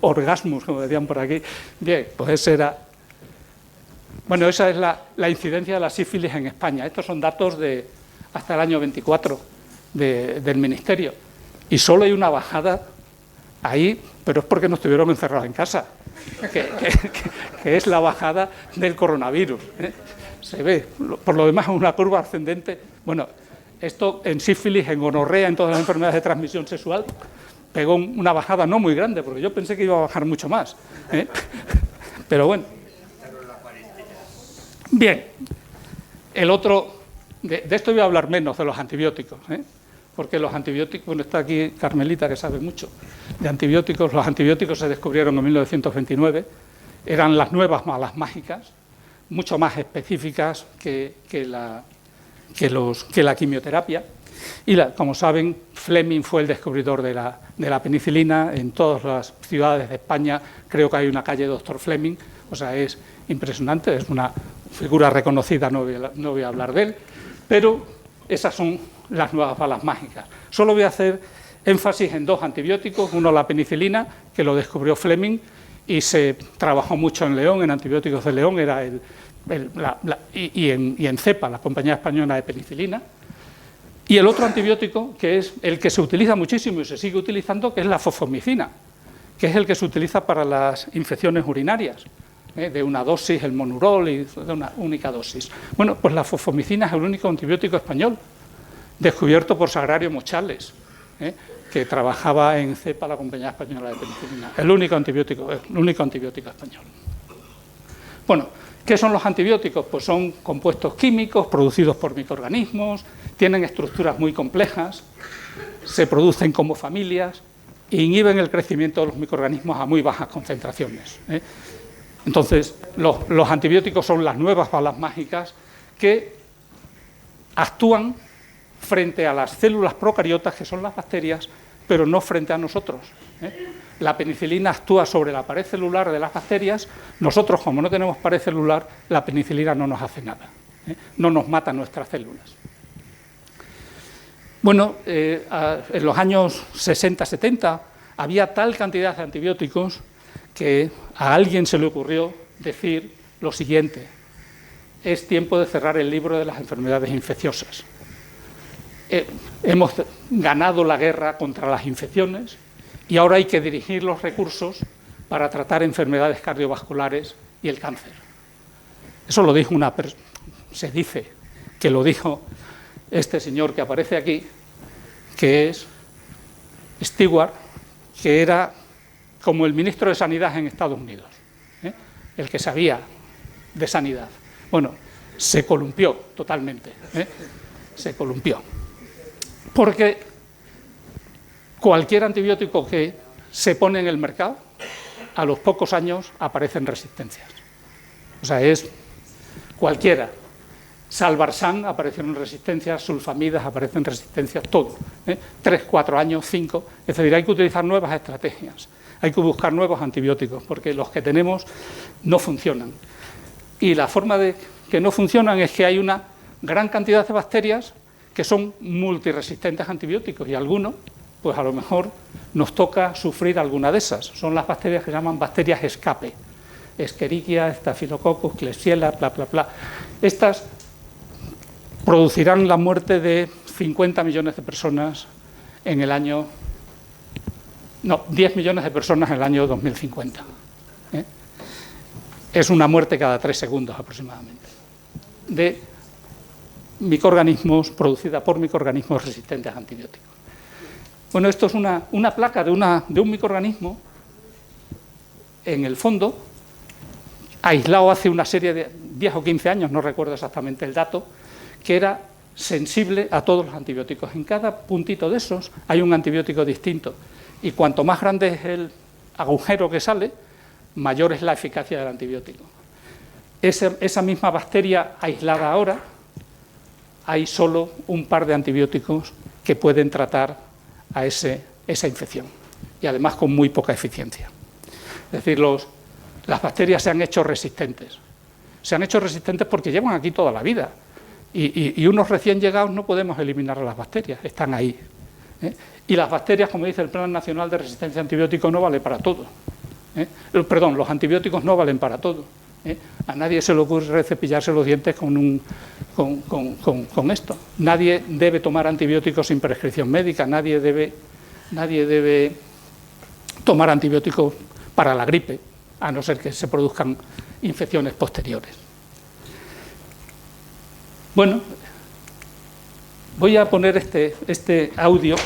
Orgasmus, como decían por aquí. Bien, pues ese era... Bueno, esa es la incidencia de la sífilis en España. Estos son datos de hasta el año 24 del Ministerio. Y solo hay una bajada ahí, pero es porque nos estuvieron encerrados en casa, que es la bajada del coronavirus. Se ve, por lo demás, una curva ascendente. Bueno, esto en sífilis, en gonorrea, en todas las enfermedades de transmisión sexual, pegó una bajada no muy grande, porque yo pensé que iba a bajar mucho más. Pero bueno. Bien, el otro, de esto voy a hablar menos, de los antibióticos, porque los antibióticos, bueno, está aquí Carmelita que sabe mucho de antibióticos. Los antibióticos se descubrieron en 1929, eran las nuevas balas mágicas, mucho más específicas que la quimioterapia. Y como saben, Fleming fue el descubridor de la penicilina. En todas las ciudades de España creo que hay una calle Dr. Fleming, o sea, es impresionante, es una figura reconocida, no voy a hablar de él, pero esas son las nuevas balas mágicas. Solo voy a hacer énfasis en dos antibióticos, uno la penicilina, que lo descubrió Fleming y se trabajó mucho en León, en antibióticos de León, era y en CEPA, la compañía española de penicilina. Y el otro antibiótico, que es el que se utiliza muchísimo y se sigue utilizando, que es la fosfomicina, que es el que se utiliza para las infecciones urinarias, de una dosis, el monurol, y de una única dosis. Bueno, pues la fosfomicina es el único antibiótico español, descubierto por Sagrario Mochales, que trabajaba en CEPA, la compañía española de penicilina. El único antibiótico español. Bueno, ¿qué son los antibióticos? Pues son compuestos químicos producidos por microorganismos, tienen estructuras muy complejas, se producen como familias e inhiben el crecimiento de los microorganismos a muy bajas concentraciones. Entonces, los antibióticos son las nuevas balas mágicas que actúan frente a las células procariotas, que son las bacterias, pero no frente a nosotros. La penicilina actúa sobre la pared celular de las bacterias. Nosotros, como no tenemos pared celular, la penicilina no nos hace nada, no nos mata nuestras células. Bueno, en los años 60-70 había tal cantidad de antibióticos que a alguien se le ocurrió decir lo siguiente: es tiempo de cerrar el libro de las enfermedades infecciosas. Hemos ganado la guerra contra las infecciones y ahora hay que dirigir los recursos para tratar enfermedades cardiovasculares y el cáncer. Eso lo dijo se dice que lo dijo este señor que aparece aquí, que es Stewart, que era como el ministro de Sanidad en Estados Unidos, el que sabía de sanidad. Bueno, se columpió totalmente, se columpió. Porque cualquier antibiótico que se pone en el mercado, a los pocos años aparecen resistencias. O sea, es cualquiera. Salvarsan aparecieron resistencias, sulfamidas aparecen resistencias, todo. 3, 4 años, 5. Es decir, hay que utilizar nuevas estrategias, hay que buscar nuevos antibióticos, porque los que tenemos no funcionan. Y la forma de que no funcionan es que hay una gran cantidad de bacterias que son multiresistentes a antibióticos, y algunos, pues a lo mejor nos toca sufrir alguna de esas. Son las bacterias que se llaman bacterias escape. Escherichia, Staphylococcus, Klebsiella, bla, bla, bla. Estas producirán la muerte de 50 millones de personas en el año... No, 10 millones de personas en el año 2050. Es una muerte cada 3 segundos aproximadamente, de microorganismos, producida por microorganismos resistentes a antibióticos. Bueno, esto es una placa de un microorganismo, en el fondo, aislado hace una serie de 10 o 15 años, no recuerdo exactamente el dato, que era sensible a todos los antibióticos. En cada puntito de esos hay un antibiótico distinto, y cuanto más grande es el agujero que sale, mayor es la eficacia del antibiótico. Esa misma bacteria aislada ahora, hay solo un par de antibióticos que pueden tratar a esa infección, y además con muy poca eficiencia. Es decir, las bacterias se han hecho resistentes. Se han hecho resistentes porque llevan aquí toda la vida, y unos recién llegados no podemos eliminar a las bacterias, están ahí. Y las bacterias, como dice el Plan Nacional de Resistencia a Antibióticos, no vale para todo. Perdón, los antibióticos no valen para todo. A nadie se le ocurre cepillarse los dientes con esto. Nadie debe tomar antibióticos sin prescripción médica, nadie debe tomar antibióticos para la gripe, a no ser que se produzcan infecciones posteriores. Bueno, voy a poner este audio,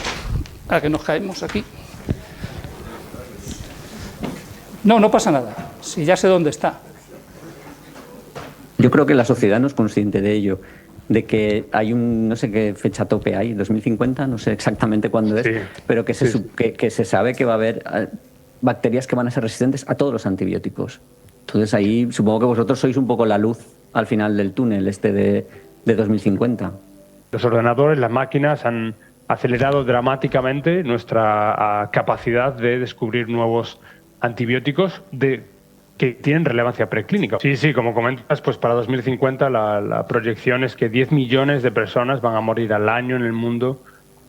a que nos caemos aquí. No pasa nada, si ya sé dónde está. Yo creo que la sociedad no es consciente de ello, de que hay no sé qué fecha tope hay, 2050, no sé exactamente cuándo es, pero que se sabe que va a haber bacterias que van a ser resistentes a todos los antibióticos. Entonces ahí supongo que vosotros sois un poco la luz al final del túnel de 2050. Los ordenadores, las máquinas han acelerado dramáticamente nuestra capacidad de descubrir nuevos antibióticos que tienen relevancia preclínica. Sí, como comentas, pues para 2050 la proyección es que 10 millones de personas van a morir al año en el mundo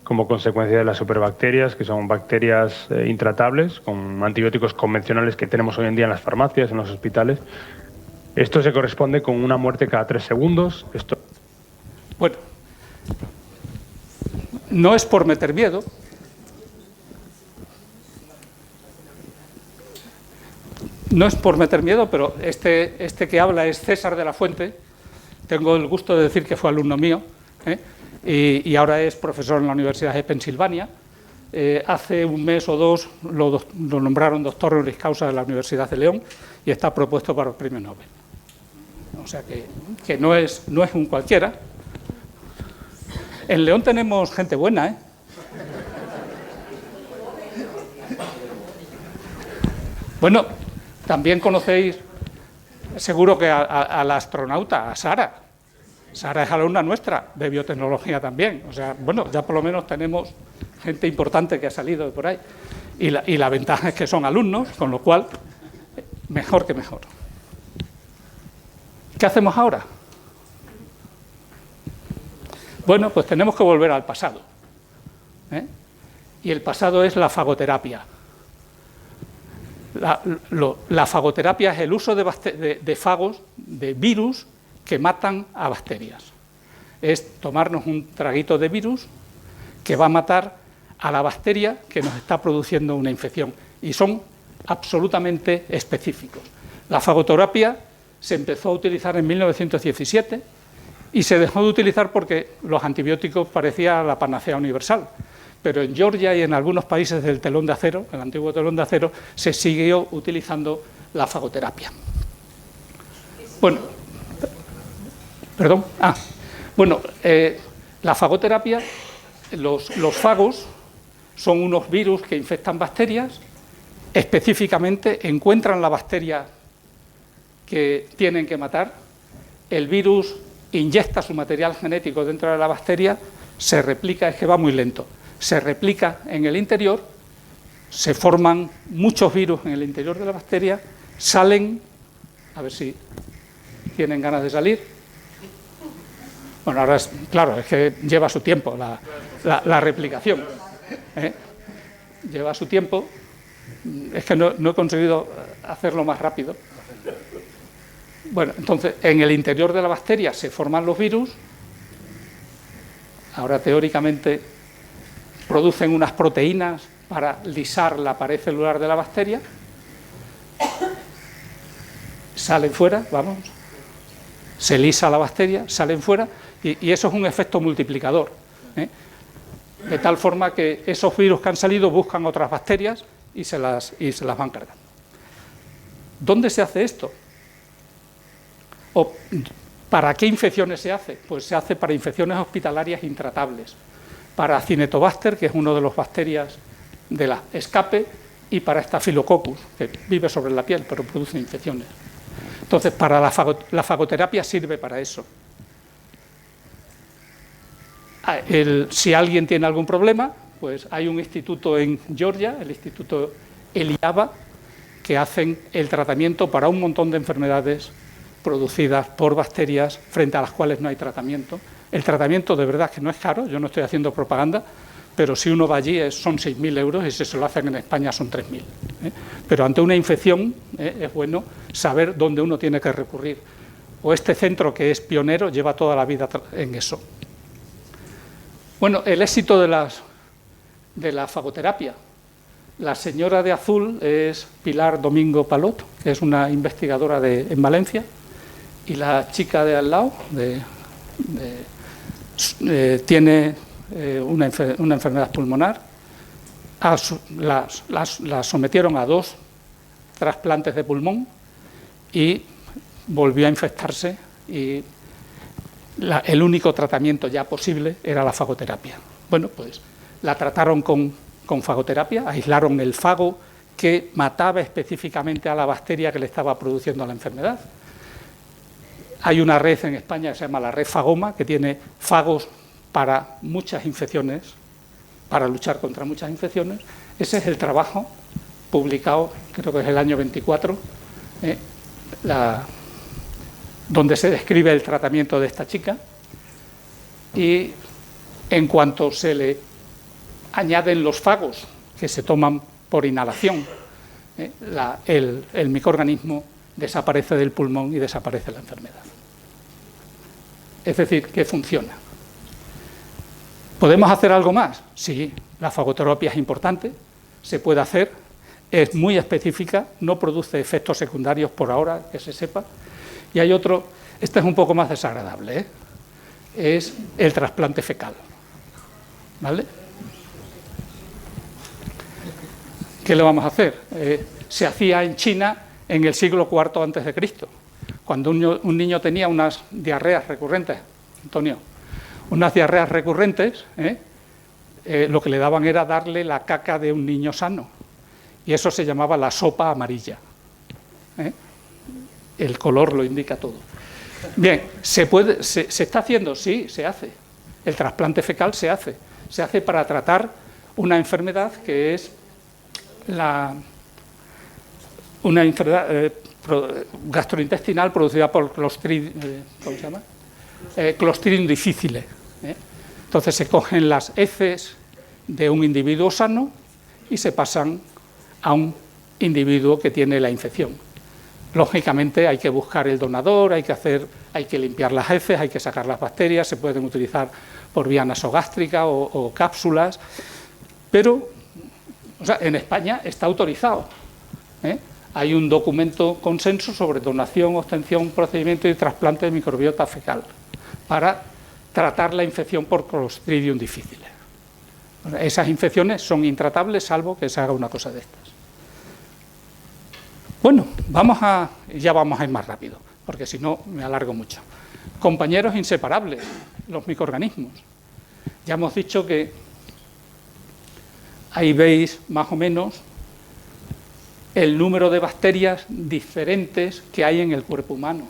como consecuencia de las superbacterias, que son bacterias intratables, con antibióticos convencionales que tenemos hoy en día en las farmacias, en los hospitales. Esto se corresponde con una muerte cada 3 segundos. Bueno, no es por meter miedo. No es por meter miedo, pero este que habla es César de la Fuente. Tengo el gusto de decir que fue alumno mío, y ahora es profesor en la Universidad de Pensilvania. Hace un mes o dos lo nombraron doctor honoris causa de la Universidad de León y está propuesto para el premio Nobel. O sea que no es un cualquiera. En León tenemos gente buena, Bueno, también conocéis, seguro que a la astronauta, a Sara. Sara es alumna nuestra, de biotecnología también. O sea, bueno, ya por lo menos tenemos gente importante que ha salido de por ahí. Y la ventaja es que son alumnos, con lo cual, mejor que mejor. ¿Qué hacemos ahora? Bueno, pues tenemos que volver al pasado. Y el pasado es la fagoterapia. La fagoterapia es el uso de fagos, de virus, que matan a bacterias. Es tomarnos un traguito de virus que va a matar a la bacteria que nos está produciendo una infección. Y son absolutamente específicos. La fagoterapia se empezó a utilizar en 1917 y se dejó de utilizar porque los antibióticos parecían la panacea universal. Pero en Georgia y en algunos países del telón de acero, el antiguo telón de acero, se siguió utilizando la fagoterapia. Bueno, perdón. Bueno, la fagoterapia, los fagos son unos virus que infectan bacterias, específicamente encuentran la bacteria que tienen que matar, el virus inyecta su material genético dentro de la bacteria, se replica, es que va muy lento, se replica en el interior, se forman muchos virus en el interior de la bacteria, salen, a ver si tienen ganas de salir. Bueno, ahora claro, es que lleva su tiempo la replicación, lleva su tiempo, es que no he conseguido hacerlo más rápido. Bueno, entonces, en el interior de la bacteria se forman los virus, ahora teóricamente producen unas proteínas para lisar la pared celular de la bacteria, salen fuera, vamos, se lisa la bacteria, salen fuera, y eso es un efecto multiplicador, de tal forma que esos virus que han salido buscan otras bacterias y se las van cargando. ¿Dónde se hace esto? ¿O para qué infecciones se hace? Pues se hace para infecciones hospitalarias intratables, para Cinetobacter, que es uno de los bacterias de la escape, y para Staphylococcus, que vive sobre la piel pero produce infecciones. Entonces, para la fagoterapia sirve para eso. Si alguien tiene algún problema, pues hay un instituto en Georgia, el Instituto Eliava, que hacen el tratamiento para un montón de enfermedades producidas por bacterias frente a las cuales no hay tratamiento. El tratamiento de verdad que no es caro, yo no estoy haciendo propaganda, pero si uno va allí son 6.000 euros y si se lo hacen en España son 3.000. Pero ante una infección es bueno saber dónde uno tiene que recurrir. O este centro, que es pionero, lleva toda la vida en eso. Bueno, el éxito de la fagoterapia. La señora de azul es Pilar Domingo Palot, que es una investigadora en Valencia, y la chica de al lado tiene una enfermedad pulmonar. La sometieron a 2 trasplantes de pulmón y volvió a infectarse, y el único tratamiento ya posible era la fagoterapia. Bueno, pues la trataron con fagoterapia, aislaron el fago que mataba específicamente a la bacteria que le estaba produciendo la enfermedad. Hay una red en España que se llama la red Fagoma, que tiene fagos para muchas infecciones, para luchar contra muchas infecciones. Ese es el trabajo publicado, creo que es el año 24, donde se describe el tratamiento de esta chica, y en cuanto se le añaden los fagos que se toman por inhalación, el microorganismo desaparece del pulmón y desaparece la enfermedad. Es decir, que funciona. ¿Podemos hacer algo más? Sí, la fagoterapia es importante, se puede hacer, es muy específica, no produce efectos secundarios por ahora, que se sepa. Y hay otro, este es un poco más desagradable, es el trasplante fecal. ¿Vale? ¿Qué le vamos a hacer? Se hacía en China en el siglo IV a.C., cuando un niño tenía unas diarreas recurrentes, Antonio, unas diarreas recurrentes, lo que le daban era darle la caca de un niño sano, y eso se llamaba la sopa amarilla. El color lo indica todo. Bien, ¿se está haciendo? Sí, se hace. El trasplante fecal se hace. Se hace para tratar una enfermedad que es una enfermedad gastrointestinal producida por Clostridium difficile. Entonces se cogen las heces de un individuo sano y se pasan a un individuo que tiene la infección. Lógicamente hay que buscar el donador, hay que limpiar las heces, hay que sacar las bacterias, se pueden utilizar por vía nasogástrica o cápsulas, pero en España está autorizado. Hay un documento consenso sobre donación, obtención, procedimiento y trasplante de microbiota fecal para tratar la infección por Clostridium difficile. Esas infecciones son intratables salvo que se haga una cosa de estas. Bueno, ya vamos a ir más rápido, porque si no me alargo mucho. Compañeros inseparables, los microorganismos. Ya hemos dicho que ahí veis más o menos el número de bacterias diferentes que hay en el cuerpo humano.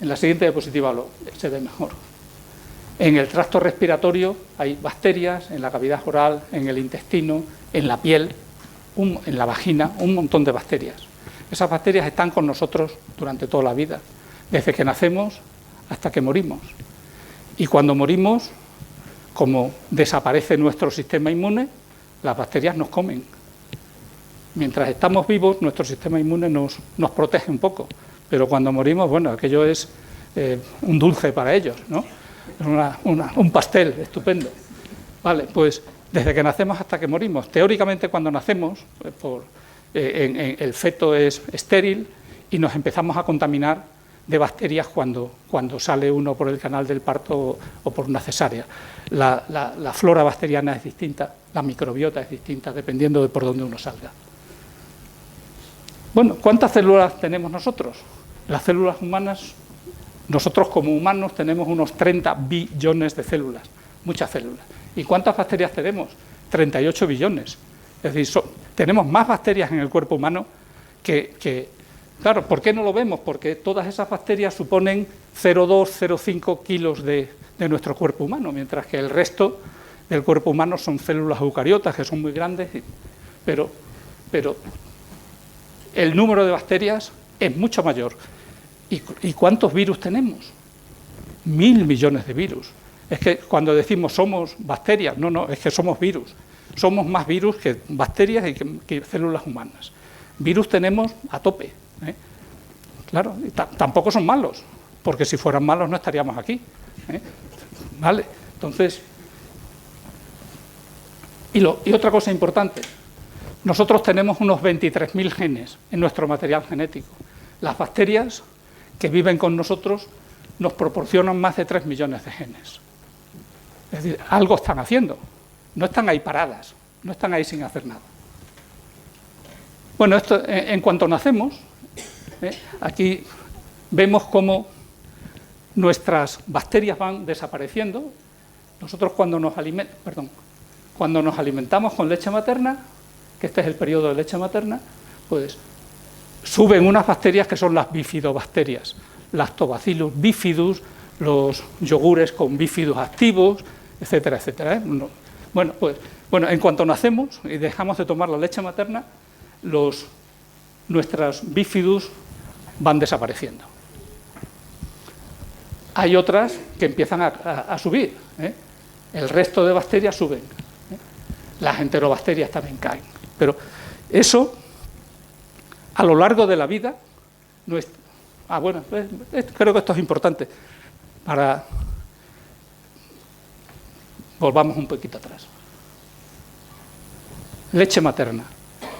En la siguiente diapositiva se ve mejor. En el tracto respiratorio hay bacterias, en la cavidad oral, en el intestino, en la piel, en la vagina, un montón de bacterias. Esas bacterias están con nosotros durante toda la vida, desde que nacemos hasta que morimos. Y cuando morimos, como desaparece nuestro sistema inmune, las bacterias nos comen. Mientras estamos vivos, nuestro sistema inmune nos protege un poco, pero cuando morimos, bueno, aquello es un dulce para ellos, ¿no? Un pastel estupendo. Vale, pues desde que nacemos hasta que morimos. Teóricamente, cuando nacemos, el feto es estéril y nos empezamos a contaminar de bacterias cuando sale uno por el canal del parto o por una cesárea. La flora bacteriana es distinta, la microbiota es distinta, dependiendo de por dónde uno salga. Bueno, ¿cuántas células tenemos nosotros? Las células humanas, nosotros como humanos tenemos unos 30 billones de células, muchas células. ¿Y cuántas bacterias tenemos? 38 billones. Es decir, tenemos más bacterias en el cuerpo humano que... Claro, ¿por qué no lo vemos? Porque todas esas bacterias suponen 0,2, 0,5 kilos de nuestro cuerpo humano, mientras que el resto del cuerpo humano son células eucariotas, que son muy grandes, pero el número de bacterias es mucho mayor. ¿Y cuántos virus tenemos? 1.000 millones de virus. Es que cuando decimos somos bacterias, no, es que somos virus. Somos más virus que bacterias y que células humanas. Virus tenemos a tope. Claro, tampoco son malos, porque si fueran malos no estaríamos aquí. ¿Vale? Entonces, y otra cosa importante, nosotros tenemos unos 23.000 genes en nuestro material genético. Las bacterias que viven con nosotros nos proporcionan más de 3 millones de genes. Es decir, algo están haciendo, no están ahí paradas, no están ahí sin hacer nada. Bueno, esto en cuanto nacemos, aquí vemos cómo nuestras bacterias van desapareciendo. Nosotros cuando nos alimentamos con leche materna, que este es el periodo de leche materna, pues suben unas bacterias que son las bifidobacterias, Lactobacillus bifidus, los yogures con bifidus activos, etcétera, etcétera. Bueno, en cuanto nacemos y dejamos de tomar la leche materna, nuestras bifidus van desapareciendo. Hay otras que empiezan a subir, el resto de bacterias suben, las enterobacterias también caen, pero eso a lo largo de la vida no es... creo que esto es importante para... Volvamos un poquito atrás. Leche materna.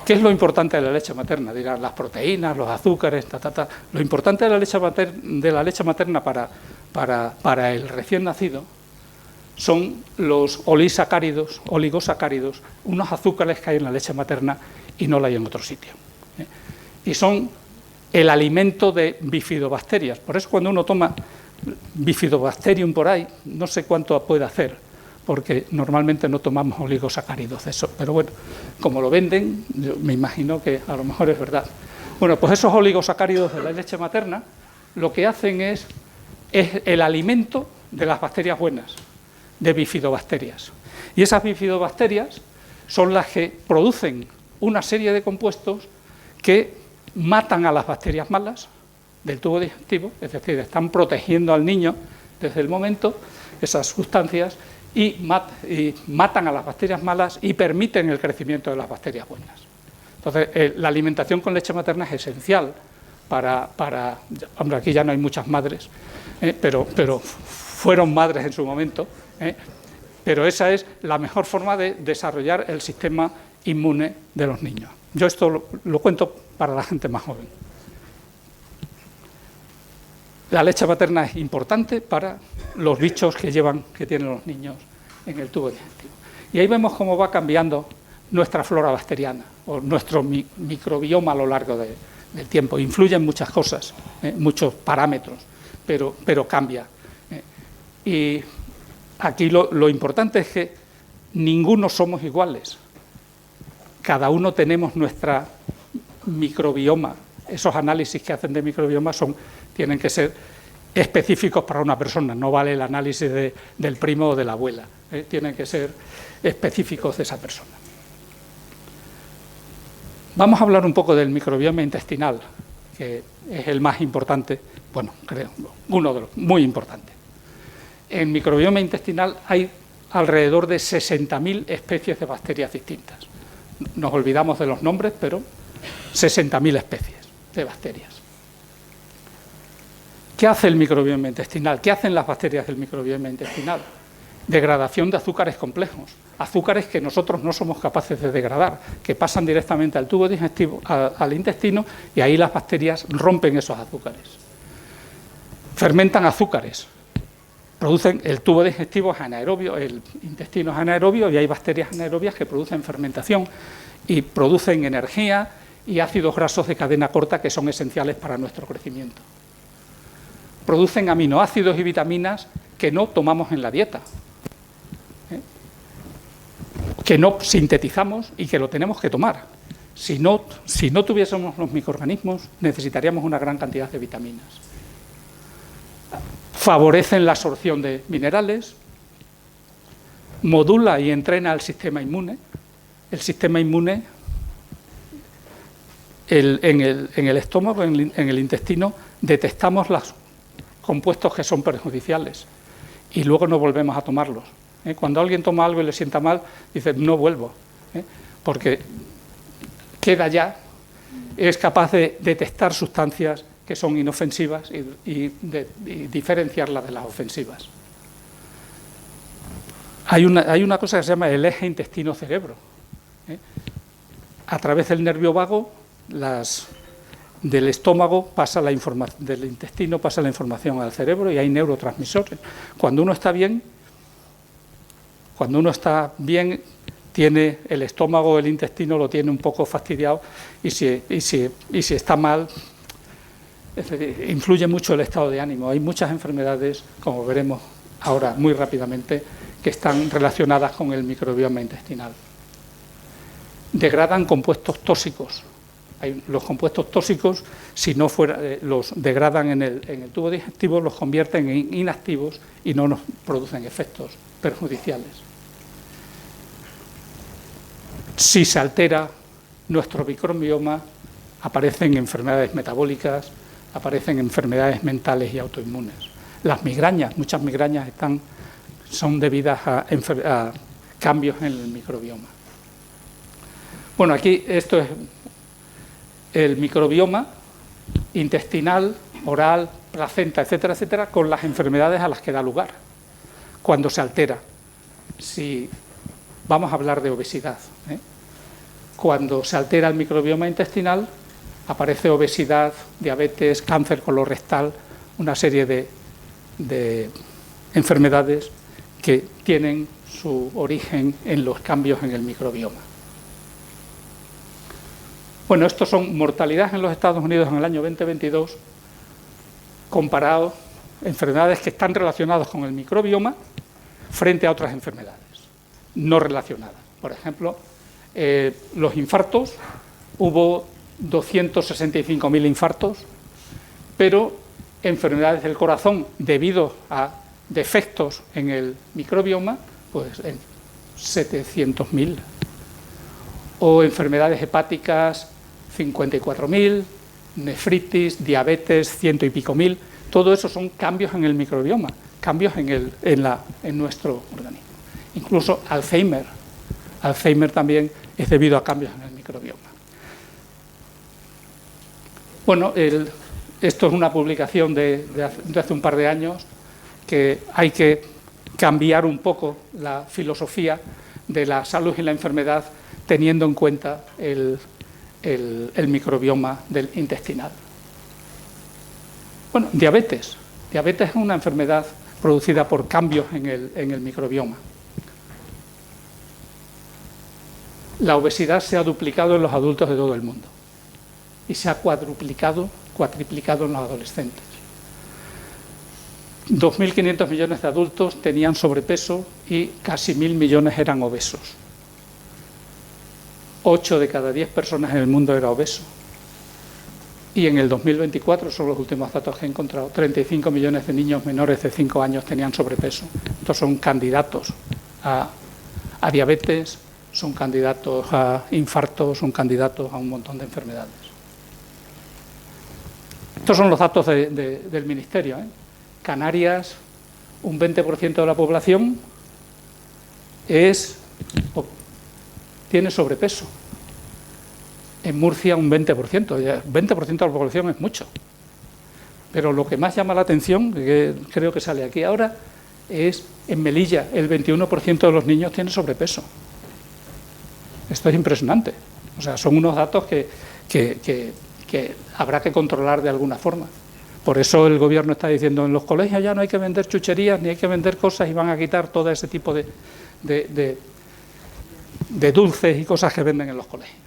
¿Qué es lo importante de la leche materna? Dirán las proteínas, los azúcares, Lo importante de la leche materna para el recién nacido son los oligosacáridos, unos azúcares que hay en la leche materna y no la hay en otro sitio. Y son el alimento de bifidobacterias. Por eso cuando uno toma bifidobacterium por ahí, no sé cuánto puede hacer, porque normalmente no tomamos oligosacáridos de eso. Pero bueno, como lo venden, yo me imagino que a lo mejor es verdad. Bueno, pues esos oligosacáridos de la leche materna lo que hacen es el alimento de las bacterias buenas, de bifidobacterias. Y esas bifidobacterias son las que producen una serie de compuestos que matan a las bacterias malas del tubo digestivo, es decir, están protegiendo al niño desde el momento, esas sustancias, y matan a las bacterias malas y permiten el crecimiento de las bacterias buenas. Entonces, la alimentación con leche materna es esencial para hombre, aquí ya no hay muchas madres, pero fueron madres en su momento, pero esa es la mejor forma de desarrollar el sistema inmune de los niños. Yo esto lo cuento para la gente más joven. La leche materna es importante para los bichos que tienen los niños en el tubo digestivo. Y ahí vemos cómo va cambiando nuestra flora bacteriana o nuestro microbioma a lo largo del tiempo. Influyen muchas cosas, muchos parámetros, pero cambia. Y aquí lo importante es que ninguno somos iguales. Cada uno tenemos nuestra microbioma. Esos análisis que hacen de microbioma tienen que ser específicos para una persona. No vale el análisis del primo o de la abuela. Tienen que ser específicos de esa persona. Vamos a hablar un poco del microbioma intestinal, que es el más importante, bueno, creo, uno de los muy importantes. En microbioma intestinal hay alrededor de 60.000 especies de bacterias distintas. Nos olvidamos de los nombres, pero 60.000 especies de bacterias. ¿Qué hace el microbioma intestinal? ¿Qué hacen las bacterias del microbioma intestinal? Degradación de azúcares complejos, azúcares que nosotros no somos capaces de degradar, que pasan directamente al tubo digestivo, al intestino, y ahí las bacterias rompen esos azúcares. Fermentan azúcares, producen, el tubo digestivo es anaerobio, el intestino es anaerobio, y hay bacterias anaerobias que producen fermentación y producen energía y ácidos grasos de cadena corta que son esenciales para nuestro crecimiento. Producen aminoácidos y vitaminas que no tomamos en la dieta, que no sintetizamos y que lo tenemos que tomar. Si no tuviésemos los microorganismos, necesitaríamos una gran cantidad de vitaminas. Favorecen la absorción de minerales, modula y entrena el sistema inmune. El sistema inmune en el estómago, en el intestino, detectamos los compuestos que son perjudiciales y luego no volvemos a tomarlos. Cuando alguien toma algo y le sienta mal, dice, no vuelvo, porque queda ya, es capaz de detectar sustancias que son inofensivas y diferenciarlas de las ofensivas. Hay una cosa que se llama el eje intestino-cerebro. A través del nervio vago, del estómago pasa la información, del intestino pasa la información al cerebro y hay neurotransmisores. Cuando uno está bien, tiene el estómago, el intestino lo tiene un poco fastidiado y si está mal, influye mucho el estado de ánimo. Hay muchas enfermedades, como veremos ahora muy rápidamente, que están relacionadas con el microbioma intestinal. Degradan compuestos tóxicos. Los compuestos tóxicos, si no los degradan en el tubo digestivo, los convierten en inactivos y no nos producen efectos perjudiciales. Si se altera nuestro microbioma, aparecen enfermedades metabólicas, aparecen enfermedades mentales y autoinmunes. Las migrañas, muchas migrañas son debidas a cambios en el microbioma. Bueno, aquí esto es el microbioma intestinal, oral, placenta, etcétera, etcétera, con las enfermedades a las que da lugar cuando se altera. Si vamos a hablar de obesidad, cuando se altera el microbioma intestinal, aparece obesidad, diabetes, cáncer colorectal, una serie de enfermedades que tienen su origen en los cambios en el microbioma. Bueno, estos son mortalidades en los Estados Unidos en el año 2022, comparados enfermedades que están relacionadas con el microbioma frente a otras enfermedades no relacionadas. Por ejemplo, los infartos, hubo 265.000 infartos, pero enfermedades del corazón debido a defectos en el microbioma, pues en 700.000. O enfermedades hepáticas, 54.000, nefritis, diabetes, 100 y pico mil. Todo eso son cambios en el microbioma, cambios en nuestro organismo. Incluso Alzheimer. Alzheimer también es debido a cambios en el microbioma. Bueno, esto es una publicación de hace un par de años, que hay que cambiar un poco la filosofía de la salud y la enfermedad teniendo en cuenta el microbioma del intestinal. Bueno, diabetes. Diabetes es una enfermedad producida por cambios en el microbioma. La obesidad se ha duplicado en los adultos de todo el mundo y se ha cuatriplicado en los adolescentes. 2.500 millones de adultos tenían sobrepeso y casi 1.000 millones eran obesos. 8 de cada 10 personas en el mundo era obeso. Y en el 2024, son los últimos datos que he encontrado, 35 millones de niños menores de 5 años tenían sobrepeso. Estos son candidatos a diabetes, son candidatos a infartos, son candidatos a un montón de enfermedades. Estos son los datos del Ministerio. Canarias, un 20% de la población tiene sobrepeso. En Murcia un 20%. 20% de la población es mucho. Pero lo que más llama la atención, que creo que sale aquí ahora, es en Melilla el 21% de los niños tiene sobrepeso. Esto es impresionante. O sea, son unos datos que habrá que controlar de alguna forma. Por eso el gobierno está diciendo, en los colegios ya no hay que vender chucherías ni hay que vender cosas y van a quitar todo ese tipo de dulces y cosas que venden en los colegios.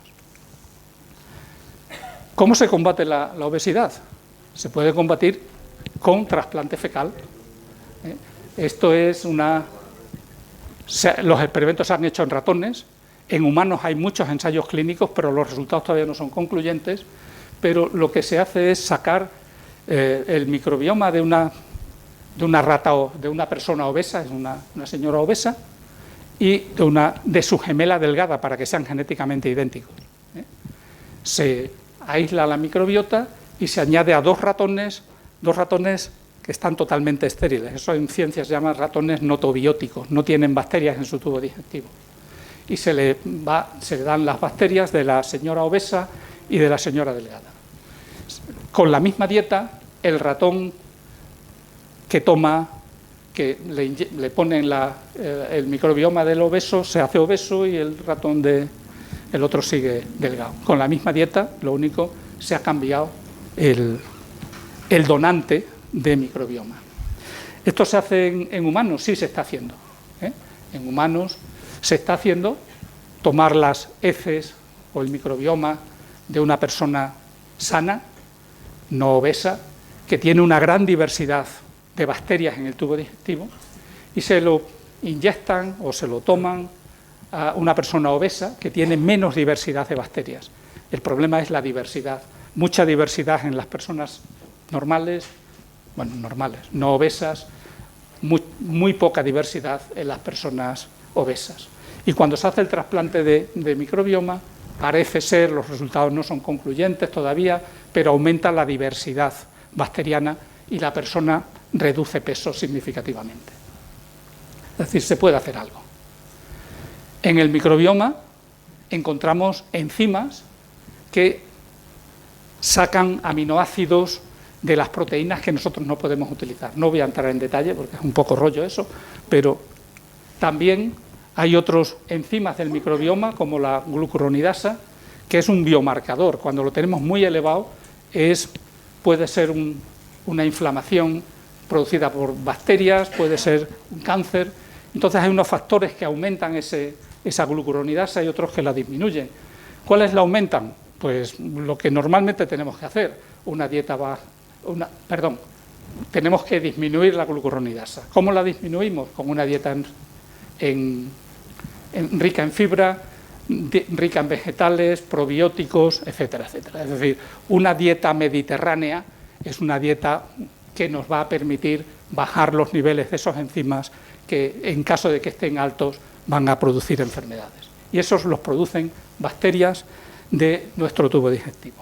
¿Cómo se combate la obesidad? Se puede combatir con trasplante fecal. Esto es los experimentos se han hecho en ratones. En humanos hay muchos ensayos clínicos, pero los resultados todavía no son concluyentes. Pero lo que se hace es sacar el microbioma de una rata o de una persona obesa, es una señora obesa, y de su gemela delgada para que sean genéticamente idénticos. Se aísla la microbiota y se añade a dos ratones que están totalmente estériles. Eso en ciencia se llama ratones notobióticos, no tienen bacterias en su tubo digestivo. Y se le dan las bacterias de la señora obesa y de la señora delgada. Con la misma dieta, el ratón que toma, que le ponen el microbioma del obeso, se hace obeso y el ratón el otro sigue delgado. Con la misma dieta, lo único, se ha cambiado el donante de microbioma. ¿Esto se hace en humanos? Sí, se está haciendo. En humanos se está haciendo tomar las heces o el microbioma de una persona sana, no obesa, que tiene una gran diversidad de bacterias en el tubo digestivo, y se lo inyectan o se lo toman a una persona obesa que tiene menos diversidad de bacterias. El problema es la diversidad, mucha diversidad en las personas normales, no obesas, muy poca diversidad en las personas obesas. Y cuando se hace el trasplante de microbioma, parece ser, los resultados no son concluyentes todavía, pero aumenta la diversidad bacteriana y la persona reduce peso significativamente. Es decir, se puede hacer algo. En el microbioma encontramos enzimas que sacan aminoácidos de las proteínas que nosotros no podemos utilizar. No voy a entrar en detalle porque es un poco rollo eso, pero también hay otros enzimas del microbioma, como la glucuronidasa, que es un biomarcador. Cuando lo tenemos muy elevado, puede ser una inflamación producida por bacterias, puede ser un cáncer. Entonces hay unos factores que aumentan esa glucuronidasa y otros que la disminuyen. ¿Cuáles la aumentan? Pues lo que normalmente tenemos que hacer, tenemos que disminuir la glucuronidasa. ¿Cómo la disminuimos? Con una dieta rica en fibra, rica en vegetales, probióticos, etcétera, etcétera. Es decir, una dieta mediterránea es una dieta que nos va a permitir bajar los niveles de esos enzimas que, en caso de que estén altos, van a producir enfermedades. Y esos los producen bacterias de nuestro tubo digestivo.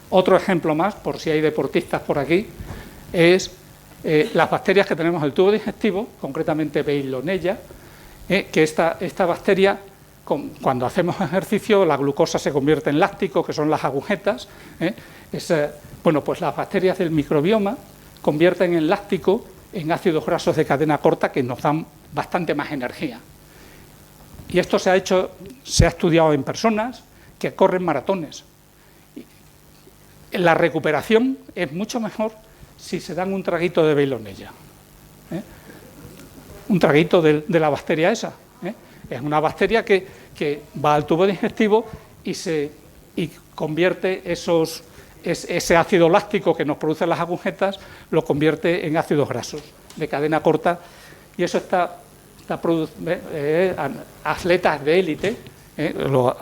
Otro ejemplo más, por si hay deportistas por aquí, es las bacterias que tenemos en el tubo digestivo, concretamente Veillonella, que esta bacteria, cuando hacemos ejercicio, la glucosa se convierte en láctico, que son las agujetas. Pues las bacterias del microbioma convierten en láctico en ácidos grasos de cadena corta que nos dan bastante más energía. Y esto se ha estudiado en personas que corren maratones. La recuperación es mucho mejor si se dan un traguito de Veillonella. Un traguito de la bacteria esa. Es una bacteria que va al tubo digestivo y convierte ese ácido láctico que nos producen las agujetas, lo convierte en ácidos grasos de cadena corta, y eso atletas de élite, eso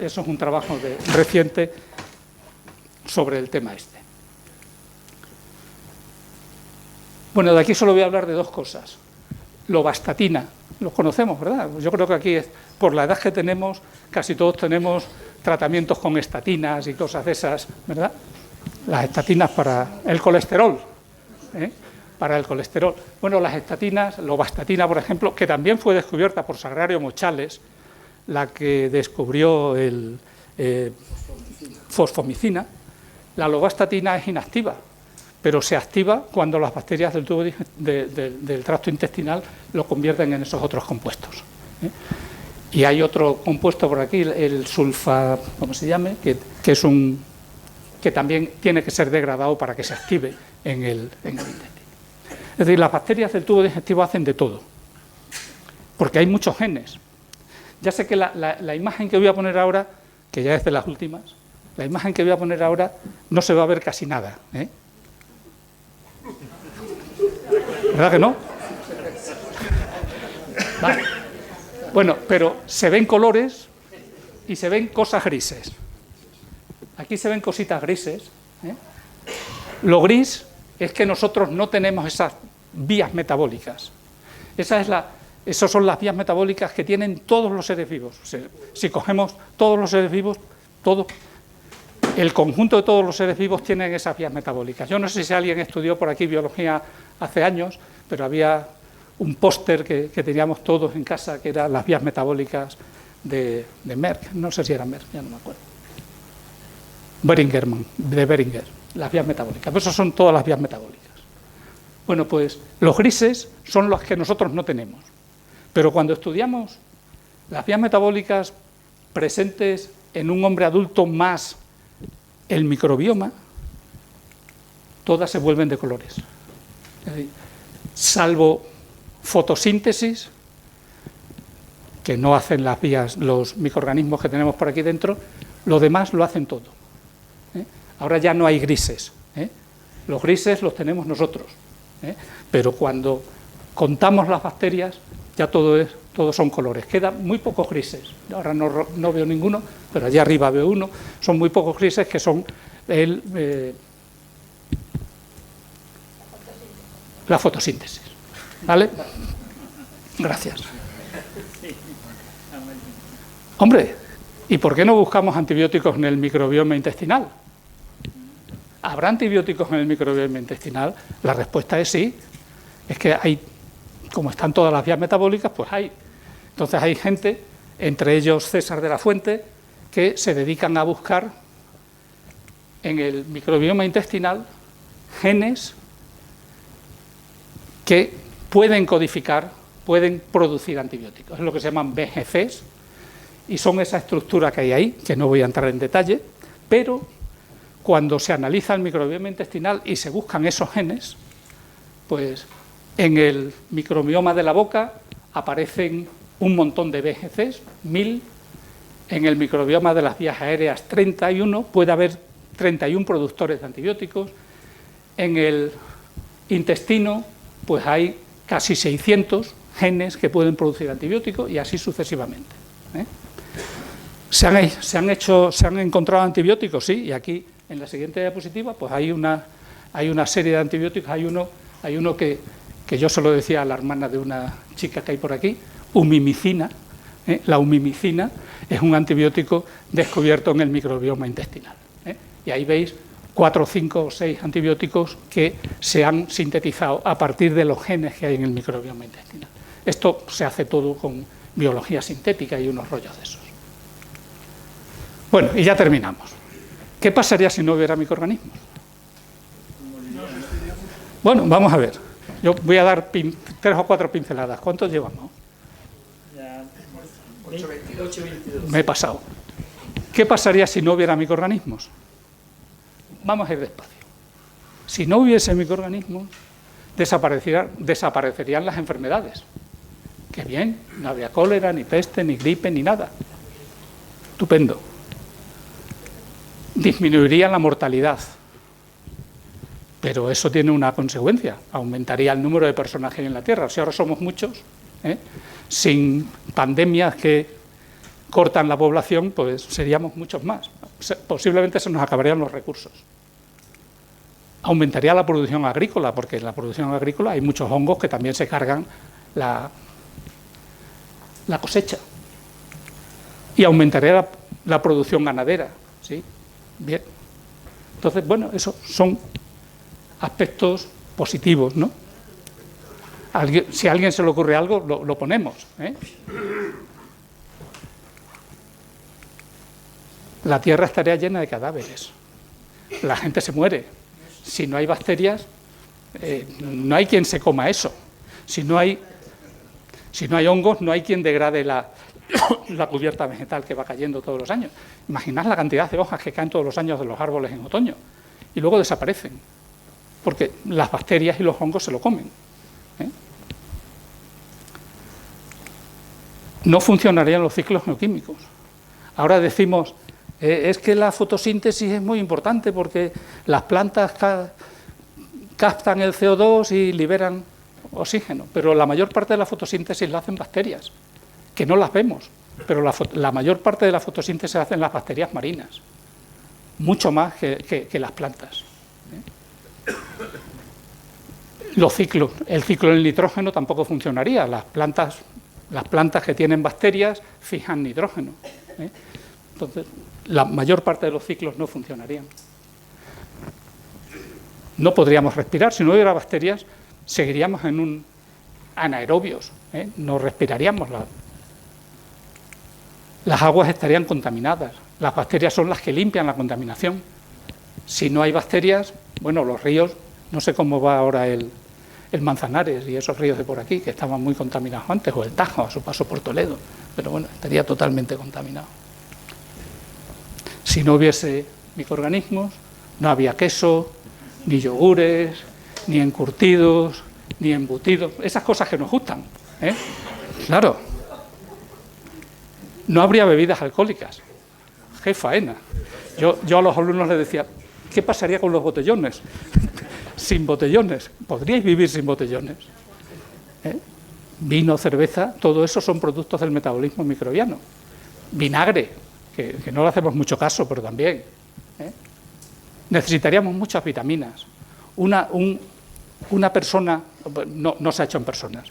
es un trabajo reciente sobre el tema este. Bueno, de aquí solo voy a hablar de dos cosas. Lovastatina, los conocemos, ¿verdad? Yo creo que aquí, por la edad que tenemos, casi todos tenemos tratamientos con estatinas y cosas de esas, ¿verdad? Las estatinas para el colesterol, para el colesterol. Bueno, las estatinas, lovastatina, por ejemplo, que también fue descubierta por Sagrario Mochales, la que descubrió el fosfomicina. La lovastatina es inactiva, pero se activa cuando las bacterias del tubo del tracto intestinal lo convierten en esos otros compuestos. Y hay otro compuesto por aquí, el sulfa, ¿cómo se llame? Que también tiene que ser degradado para que se active en el intestino. Es decir, las bacterias del tubo digestivo hacen de todo, porque hay muchos genes. Ya sé que la imagen que voy a poner ahora, que ya es de las últimas, la imagen que voy a poner ahora no se va a ver casi nada, ¿verdad que no? Vale. Bueno, pero se ven colores y se ven cosas grises. Aquí se ven cositas grises. Lo gris es que nosotros no tenemos esas vías metabólicas. Esas son las vías metabólicas que tienen todos los seres vivos. Si cogemos todos los seres vivos, todos, el conjunto de todos los seres vivos tienen esas vías metabólicas. Yo no sé si alguien estudió por aquí biología hace años, pero había un póster que teníamos todos en casa, que eran las vías metabólicas de Merck, no sé si era Merck, ya no me acuerdo. De Beringer, las vías metabólicas. Pues esas son todas las vías metabólicas. Bueno, pues los grises son los que nosotros no tenemos. Pero cuando estudiamos las vías metabólicas presentes en un hombre adulto más el microbioma, todas se vuelven de colores. Es decir, salvo fotosíntesis, que no hacen las vías, los microorganismos que tenemos por aquí dentro, lo demás lo hacen todo. Ahora ya no hay grises. Los grises los tenemos nosotros. Pero cuando contamos las bacterias, ya todos son colores. Quedan muy pocos grises. Ahora no veo ninguno, pero allá arriba veo uno. Son muy pocos grises que son la fotosíntesis. ¿Vale? Gracias. Hombre, ¿y por qué no buscamos antibióticos en el microbioma intestinal? ¿Habrá antibióticos en el microbioma intestinal? La respuesta es sí. Es que hay, como están todas las vías metabólicas, pues hay. Entonces hay gente, entre ellos César de la Fuente, que se dedican a buscar en el microbioma intestinal genes que pueden codificar, pueden producir antibióticos. Es lo que se llaman VGCs, y son esa estructura que hay ahí, que no voy a entrar en detalle, pero cuando se analiza el microbioma intestinal y se buscan esos genes, pues en el microbioma de la boca aparecen un montón de VGCs, 1000, en el microbioma de las vías aéreas 31, puede haber 31 productores de antibióticos, en el intestino pues hay casi 600 genes que pueden producir antibióticos y así sucesivamente. ¿Se han encontrado antibióticos? Sí, y aquí en la siguiente diapositiva pues hay una serie de antibióticos. Hay uno que yo se lo decía a la hermana de una chica que hay por aquí, umimicina. La umimicina es un antibiótico descubierto en el microbioma intestinal. Y ahí veis 4, 5 o 6 antibióticos que se han sintetizado a partir de los genes que hay en el microbioma intestinal. Esto se hace todo con biología sintética y unos rollos de esos. Bueno, y ya terminamos. ¿Qué pasaría si no hubiera microorganismos? Bueno, vamos a ver. Yo voy a dar 3 o 4 pinceladas. ¿Cuántos llevamos? 8:22. Me he pasado. ¿Qué pasaría si no hubiera microorganismos? Vamos a ir despacio. Si no hubiese microorganismos, desaparecerían las enfermedades. Qué bien, no habría cólera, ni peste, ni gripe, ni nada. Estupendo. Disminuiría la mortalidad. Pero eso tiene una consecuencia. Aumentaría el número de personas que hay en la Tierra. Si ahora somos muchos, sin pandemias que cortan la población, pues seríamos muchos más. Posiblemente se nos acabarían los recursos. Aumentaría la producción agrícola, porque en la producción agrícola hay muchos hongos que también se cargan la cosecha. Y aumentaría la producción ganadera. ¿Sí? Bien. Entonces, bueno, esos son aspectos positivos, ¿no? Si a alguien se le ocurre algo, lo ponemos. La Tierra estaría llena de cadáveres. La gente se muere. Si no hay bacterias, no hay quien se coma eso. Si no hay hongos, no hay quien degrade la cubierta vegetal que va cayendo todos los años. Imaginad la cantidad de hojas que caen todos los años de los árboles en otoño y luego desaparecen, porque las bacterias y los hongos se lo comen. No funcionarían los ciclos geoquímicos. Ahora decimos, es que la fotosíntesis es muy importante porque las plantas captan el CO2 y liberan oxígeno, pero la mayor parte de la fotosíntesis la hacen bacterias, que no las vemos, pero la mayor parte de la fotosíntesis se hace en las bacterias marinas, mucho más que las plantas. El ciclo del nitrógeno tampoco funcionaría. Las plantas que tienen bacterias fijan nitrógeno. Entonces, la mayor parte de los ciclos no funcionarían. No podríamos respirar. Si no hubiera bacterias, seguiríamos en un anaerobios, no respiraríamos. Las aguas estarían contaminadas. Las bacterias son las que limpian la contaminación. Si no hay bacterias, bueno, los ríos, no sé cómo va ahora el Manzanares y esos ríos de por aquí, que estaban muy contaminados antes, o el Tajo a su paso por Toledo, pero bueno, estaría totalmente contaminado. Si no hubiese microorganismos, no había queso, ni yogures, ni encurtidos, ni embutidos, esas cosas que nos gustan, Claro. No habría bebidas alcohólicas. ¡Qué faena! Yo a los alumnos les decía, ¿qué pasaría con los botellones? Sin botellones. ¿Podríais vivir sin botellones? Vino, cerveza, todo eso son productos del metabolismo microbiano. Vinagre, que no le hacemos mucho caso, pero también. Necesitaríamos muchas vitaminas. Una persona, no se ha hecho en personas,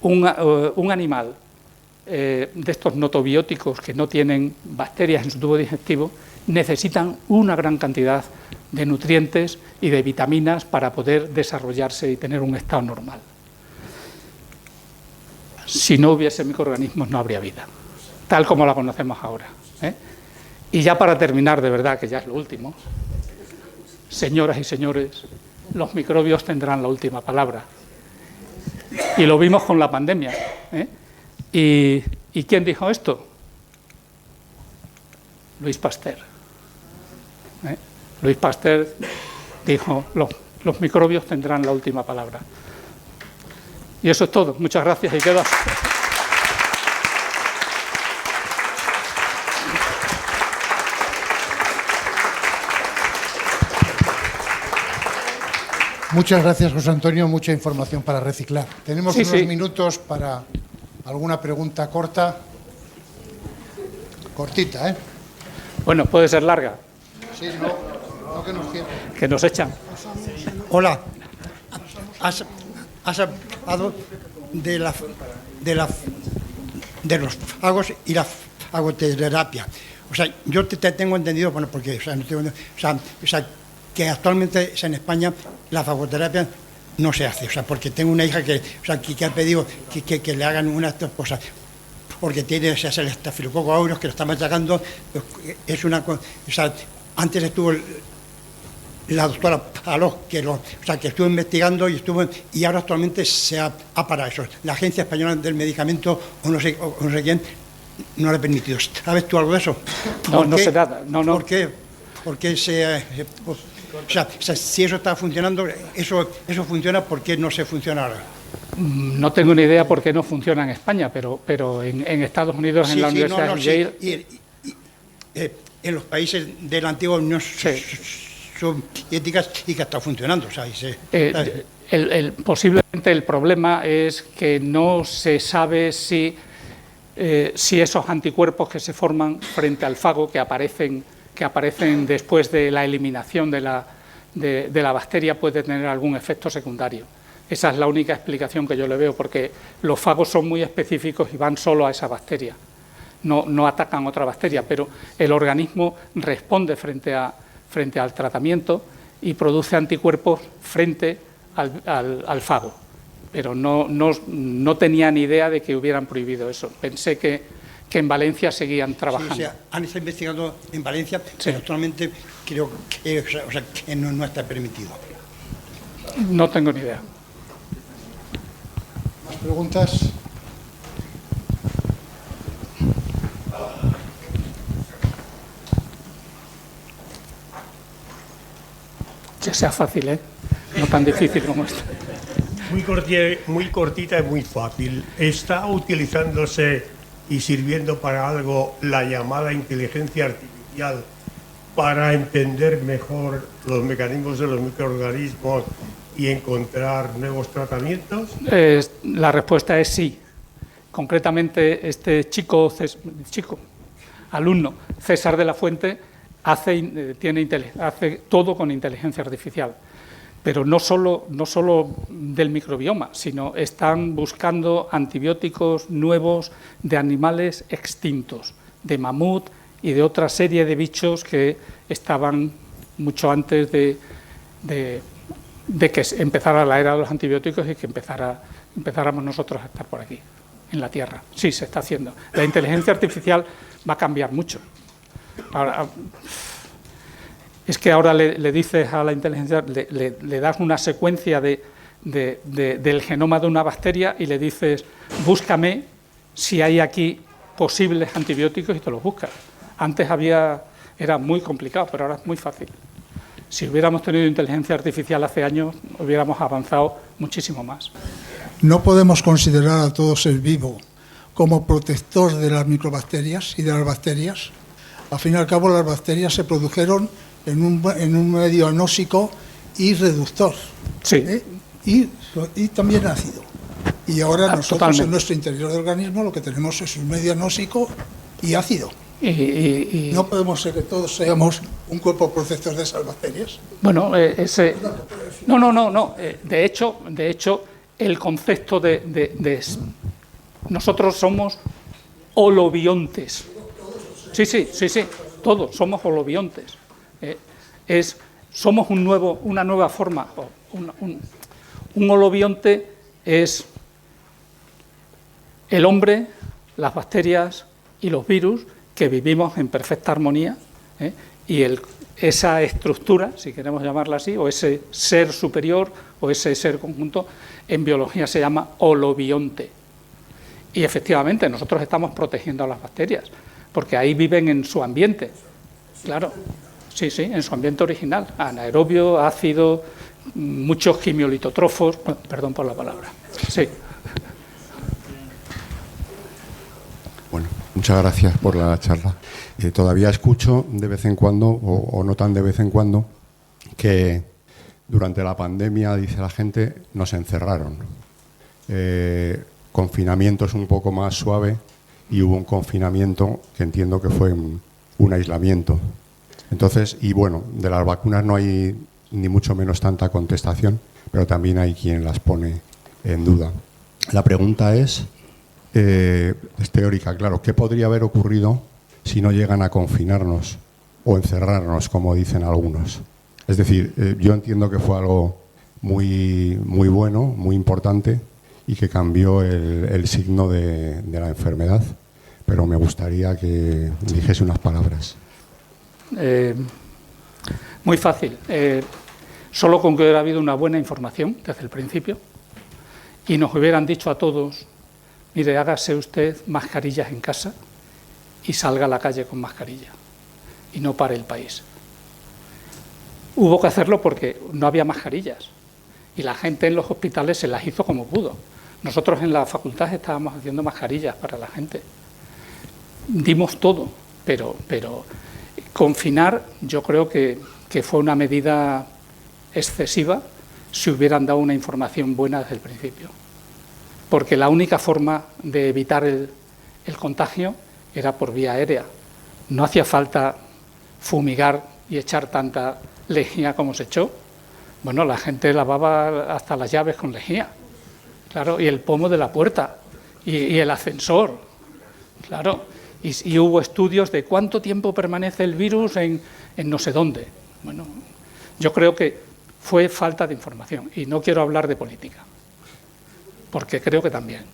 un animal de estos notobióticos que no tienen bacterias en su tubo digestivo, necesitan una gran cantidad de nutrientes y de vitaminas para poder desarrollarse y tener un estado normal. Si no hubiese microorganismos no habría vida, tal como la conocemos ahora. Y ya para terminar, de verdad, que ya es lo último, señoras y señores, los microbios tendrán la última palabra. Y lo vimos con la pandemia. ¿Y quién dijo esto? Louis Pasteur. Louis Pasteur dijo, los microbios tendrán la última palabra. Y eso es todo. Muchas gracias y quedo. Muchas gracias, José Antonio. Mucha información para reciclar. Tenemos unos minutos para alguna pregunta corta. Cortita, ¿eh? Bueno, puede ser larga. Sí, no que nos quieran. Que nos echan. Hola. Has hablado de los fagos y la fagoterapia. O sea, yo te tengo entendido, bueno, porque, que actualmente en España la fagoterapia no se hace, porque tengo una hija que ha pedido que le hagan unas cosas, porque tiene el estafilococo aureus, que lo está machacando, es una cosa, antes estuvo la doctora Paló, que estuvo investigando y ahora actualmente se ha parado eso. La Agencia Española del Medicamento, o no sé quién, no le ha permitido. ¿Sabes tú algo de eso? No sé nada. No. ¿Por qué? Porque si eso está funcionando, eso funciona, ¿por qué no se funciona ahora? No tengo ni idea por qué no funciona en España, pero en Estados Unidos, en la Universidad de Yale... en los países de la antigua Unión Soviética y que está funcionando. Posiblemente el problema es que no se sabe si esos anticuerpos que se forman frente al fago, que aparecen después de la eliminación de la bacteria, puede tener algún efecto secundario. Esa es la única explicación que yo le veo, porque los fagos son muy específicos y van solo a esa bacteria. No atacan otra bacteria, pero el organismo responde frente al tratamiento y produce anticuerpos frente al fago. Pero no tenía ni idea de que hubieran prohibido eso. Pensé que en Valencia seguían trabajando. Sí, han estado investigando en Valencia, pero actualmente creo que no está permitido. No tengo ni idea. ¿Más preguntas? Que sea fácil, no tan difícil como esto. Muy cortita y muy fácil. ¿Está utilizándose y sirviendo para algo la llamada inteligencia artificial para entender mejor los mecanismos de los microorganismos y encontrar nuevos tratamientos? La respuesta es sí. Concretamente, este alumno, César de la Fuente, hace todo con inteligencia artificial. Pero no solo del microbioma, sino están buscando antibióticos nuevos de animales extintos, de mamut y de otra serie de bichos que estaban mucho antes de que empezara la era de los antibióticos y que empezáramos nosotros a estar por aquí, en la Tierra. Sí, se está haciendo. La inteligencia artificial va a cambiar mucho. Ahora, es que ahora le dices a la inteligencia, le das una secuencia del genoma de una bacteria y le dices, búscame si hay aquí posibles antibióticos y te los buscas. Antes era muy complicado, pero ahora es muy fácil. Si hubiéramos tenido inteligencia artificial hace años, hubiéramos avanzado muchísimo más. No podemos considerar a todo ser vivo como protector de las microbacterias y de las bacterias. Al fin y al cabo, las bacterias se produjeron en un medio anóxico y reductor. Sí. Y también ácido. Y ahora nosotros totalmente. En nuestro interior del organismo lo que tenemos es un medio anóxico y ácido. No podemos ser que todos seamos un cuerpo protector de esas bacterias. Bueno, No. De hecho, el concepto nosotros somos holobiontes. Sí. Todos somos holobiontes. Somos una nueva forma. Un holobionte es el hombre, las bacterias y los virus que vivimos en perfecta armonía, y esa estructura, si queremos llamarla así, o ese ser superior o ese ser conjunto, en biología se llama holobionte. Y efectivamente nosotros estamos protegiendo a las bacterias, porque ahí viven en su ambiente, claro, sí, en su ambiente original, anaerobio, ácido, muchos quimiolitotrofos, perdón por la palabra, sí. Bueno, muchas gracias por la charla. Todavía escucho de vez en cuando, o no tan de vez en cuando, que durante la pandemia, dice la gente, nos encerraron. Confinamiento es un poco más suave y hubo un confinamiento que entiendo que fue un aislamiento. Entonces, y bueno, de las vacunas no hay ni mucho menos tanta contestación, pero también hay quien las pone en duda. La pregunta es teórica, claro. ¿Qué podría haber ocurrido si no llegan a confinarnos o encerrarnos, como dicen algunos? Es decir, yo entiendo que fue algo muy bueno, muy importante y que cambió el signo de la enfermedad, pero me gustaría que dijese unas palabras. Muy fácil. Solo con que hubiera habido una buena información desde el principio y nos hubieran dicho a todos, mire, hágase usted mascarillas en casa y salga a la calle con mascarilla y no pare el país. Hubo que hacerlo porque no había mascarillas y la gente en los hospitales se las hizo como pudo. Nosotros en la facultad estábamos haciendo mascarillas para la gente. Dimos todo, pero confinar yo creo que fue una medida excesiva si hubieran dado una información buena desde el principio. Porque la única forma de evitar el contagio era por vía aérea. No hacía falta fumigar y echar tanta lejía como se echó. Bueno, la gente lavaba hasta las llaves con lejía, claro, y el pomo de la puerta, y el ascensor, claro, y hubo estudios de cuánto tiempo permanece el virus en no sé dónde. Bueno, yo creo que fue falta de información, y no quiero hablar de política, porque creo que también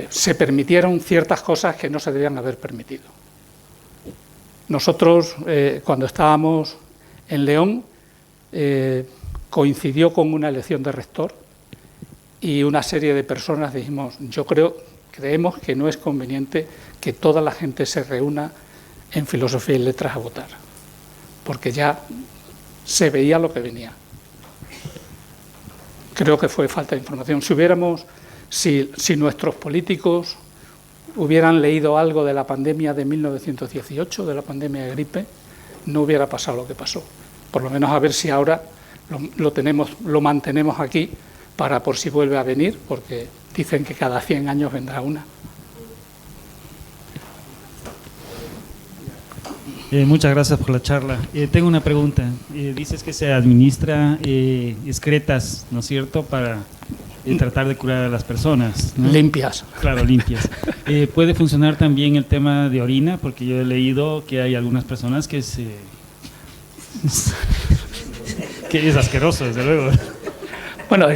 se permitieron ciertas cosas que no se debían haber permitido. Nosotros, cuando estábamos en León, coincidió con una elección de rector y una serie de personas dijimos, creemos que no es conveniente que toda la gente se reúna en Filosofía y Letras a votar, porque ya se veía lo que venía. Creo que fue falta de información. Si nuestros políticos hubieran leído algo de la pandemia de 1918, de la pandemia de gripe, no hubiera pasado lo que pasó. Por lo menos a ver si ahora lo mantenemos aquí para por si vuelve a venir, porque dicen que cada 100 años vendrá una. Muchas gracias por la charla. Tengo una pregunta. Dices que se administra excretas, ¿no es cierto?, para tratar de curar a las personas, ¿no? Limpias. Claro, limpias. ¿Puede funcionar también el tema de orina? Porque yo he leído que hay algunas personas que que es asqueroso, desde luego. Bueno,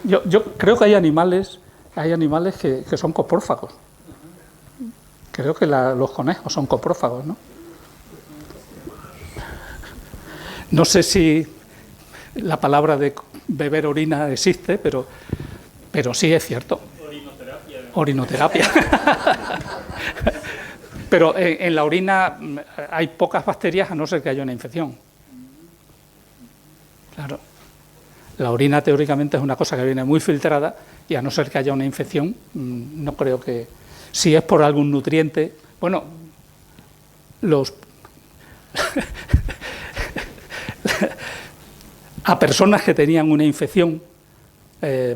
yo creo que hay animales que son coprófagos. Creo que los conejos son coprófagos, ¿no? No sé si la palabra de beber orina existe, pero sí es cierto. Orinoterapia. Pero en la orina hay pocas bacterias a no ser que haya una infección. Claro. La orina teóricamente es una cosa que viene muy filtrada y a no ser que haya una infección, no creo que... Si es por algún nutriente... Bueno, a personas que tenían una infección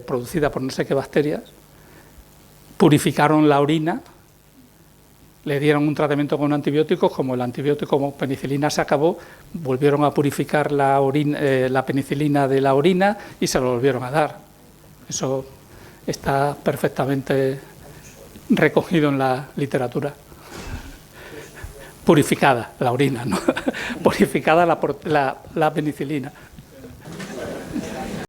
producida por no sé qué bacterias, purificaron la orina, le dieron un tratamiento con antibióticos, como el antibiótico como penicilina se acabó, volvieron a purificar la penicilina de la orina y se lo volvieron a dar. Eso está perfectamente recogido en la literatura. Purificada la orina, ¿no? Purificada la penicilina.